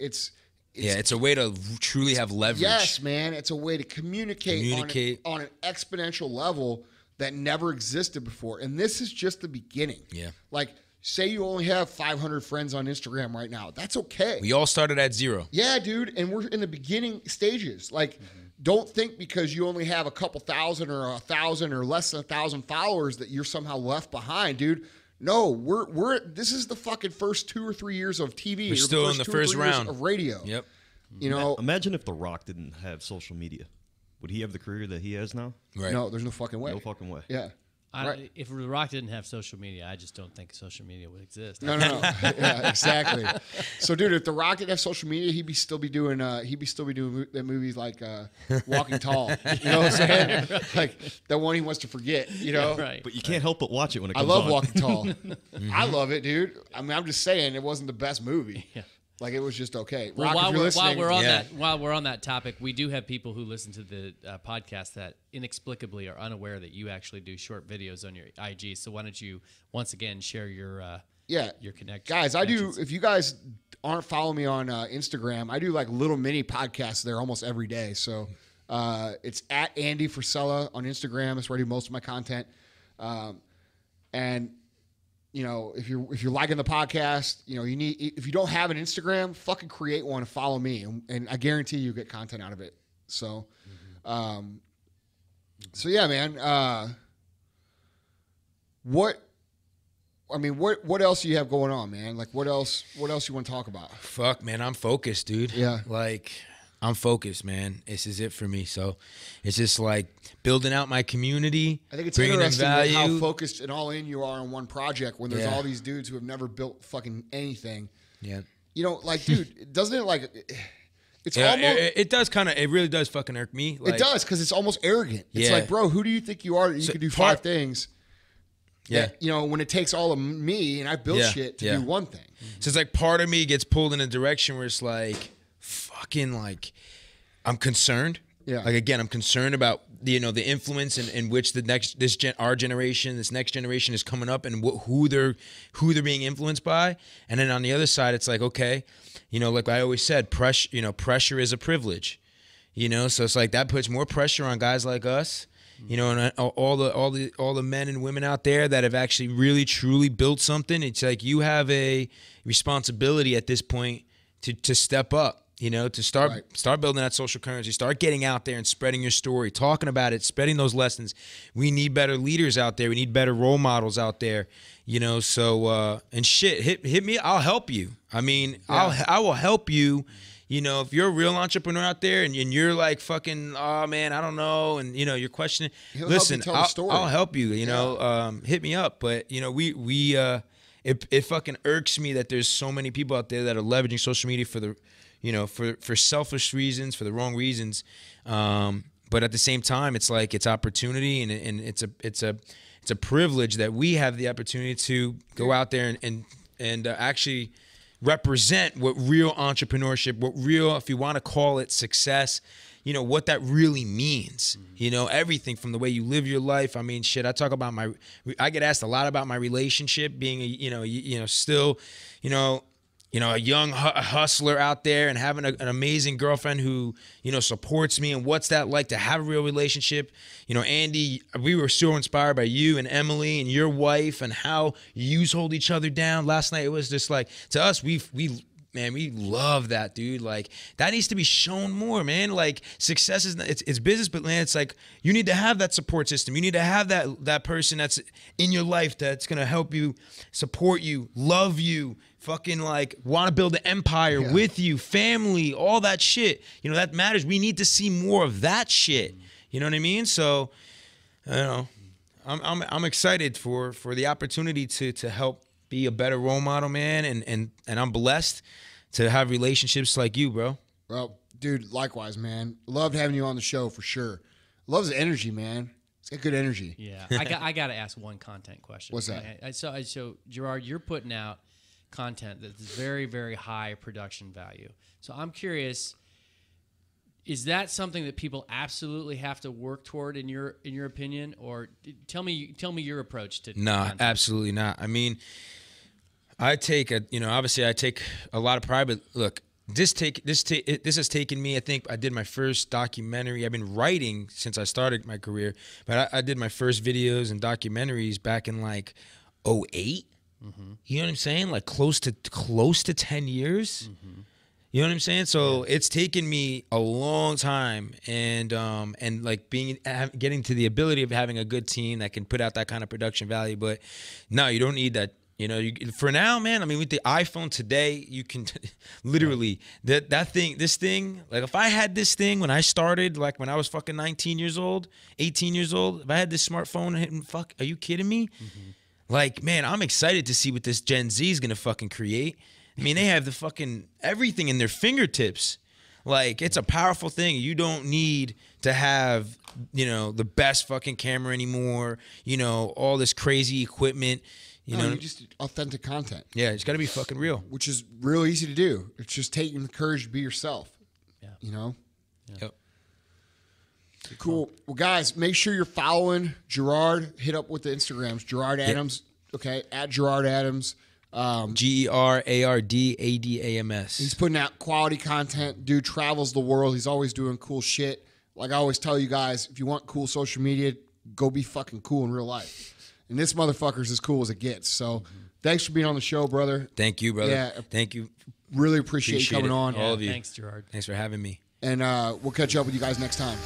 a way to truly have leverage. Yes, man. It's a way to communicate. On an exponential level that never existed before. And this is just the beginning. Yeah. Like, say you only have 500 friends on Instagram right now. That's okay. We all started at 0. Yeah, dude. And we're in the beginning stages. Like, don't think because you only have a couple thousand or 1,000 or less than 1,000 followers that you're somehow left behind, dude. No, this is the fucking first 2 or 3 years of TV. We're still in the first round of radio. Yep. Imagine if The Rock didn't have social media. Would he have the career that he has now? Right. No, there's no fucking way. No fucking way. Yeah. If The Rock didn't have social media, I just don't think social media would exist. No. Yeah, exactly. So, dude, if The Rock didn't have social media, he'd still be doing the movies like Walking Tall. You know what I'm saying? Like that one he wants to forget. Right. But you can't help but watch it when it comes on. I love on. Walking Tall. I love it, dude. I mean, I'm just saying it wasn't the best movie. Yeah. Like, it was just okay. Well, while we're on that topic, we do have people who listen to the podcast that inexplicably are unaware that you actually do short videos on your IG. So why don't you once again share your connection? Guys, I do. If you guys aren't following me on Instagram, I do like little mini podcasts there almost every day. So it's at Andy Frisella on Instagram. That's where I do most of my content. And if you're liking the podcast, if you don't have an Instagram, fucking create one and follow me, and I guarantee you get content out of it. So, yeah, man. What else do you have going on, man? Like, what else you want to talk about? Fuck, man, I'm focused, dude. Yeah. Like, I'm focused, man. This is it for me. So it's just like building out my community. I think it's bringing in interesting value. how focused and all in you are on one project when there's Yeah. all these dudes who have never built fucking anything. Yeah. You know, like, dude, doesn't it like it's Yeah, almost it does kind of. It really does fucking irk me. Like, it does because it's almost arrogant. It's Yeah. like, bro, who do you think you are that you So could do part- 5 things? Yeah. That, you know, when it takes all of me and I built Yeah, shit to yeah. do one thing. So it's like part of me gets pulled in a direction where it's like, fucking like, I'm concerned. Yeah. Like again, I'm concerned about the influence in which our generation, this next generation is coming up, and who they're being influenced by. And then on the other side, it's like, okay, like I always said, pressure is a privilege. So it's like that puts more pressure on guys like us. And all the men and women out there that have actually really truly built something. It's like you have a responsibility at this point to step up. To start building that social currency, start getting out there and spreading your story, talking about it, spreading those lessons. We need better leaders out there. We need better role models out there. So and shit, hit me. I'll help you. I mean, Yeah. I will help you. If you're a real entrepreneur out there and you're like fucking, oh man, I don't know, and you're questioning. He'll help you listen, tell the story. I'll help you. Hit me up. But it fucking irks me that there's so many people out there that are leveraging social media for the for selfish reasons, for the wrong reasons. But at the same time, it's like it's opportunity, and it's a privilege that we have the opportunity to go out there and actually represent what real entrepreneurship, what real, if you want to call it success, what that really means. Everything from the way you live your life. I mean, shit, I get asked a lot about my relationship, being still, a young hustler out there and having an amazing girlfriend who, supports me, and what's that like to have a real relationship. Andy, we were so inspired by you and Emily and your wife and how you hold each other down. Last night, it was just like, to us, we love that, dude. Like, that needs to be shown more, man. Like, success is, it's business, but man, it's like, you need to have that support system. You need to have that person that's in your life that's going to help you, support you, love you, fucking like want to build an empire with you, family, all that shit. That matters. We need to see more of that shit. You know what I mean? So, I don't know. I'm excited for the opportunity to help be a better role model, man, and I'm blessed to have relationships like you, bro. Well, dude, likewise, man. Loved having you on the show for sure. Loves the energy, man. It's got good energy. Yeah, I got to ask one content question. What's that? So Gerard, you're putting out content that's very, very high production value. So I'm curious, is that something that people absolutely have to work toward in your opinion, or tell me your approach to content? Absolutely not. I mean, I take obviously I take a lot of pride, but look, this has taken me, I think I did my first documentary. I've been writing since I started my career, but I did my first videos and documentaries back in like 2008. Mm-hmm. You know what I'm saying? Like close to 10 years. Mm-hmm. You know what I'm saying? So it's taken me a long time, and like getting to the ability of having a good team that can put out that kind of production value. But no, you don't need that. For now, man. I mean, with the iPhone today, you can literally this thing. Like if I had this thing when I started, like when I was fucking 18 years old, if I had this smartphone, fuck, are you kidding me? Mm-hmm. Like, man, I'm excited to see what this Gen Z is gonna fucking create. I mean, they have the fucking everything in their fingertips. Like, it's a powerful thing. You don't need to have, the best fucking camera anymore. All this crazy equipment. You just authentic content. Yeah, it's got to be fucking real. Which is real easy to do. It's just taking the courage to be yourself. Yeah. Yeah. Yep. Cool. Well, guys, make sure you're following Gerard. Hit up with the Instagrams. Gerard Adams. Okay, at Gerard Adams. GerardAdams. He's putting out quality content. Dude travels the world. He's always doing cool shit. Like I always tell you guys, if you want cool social media, go be fucking cool in real life. And this motherfucker's as cool as it gets. So thanks for being on the show, brother. Thank you, brother. Yeah. Thank you. Really appreciate you coming on. All of you. Thanks, Gerard. Thanks for having me. And we'll catch up with you guys next time.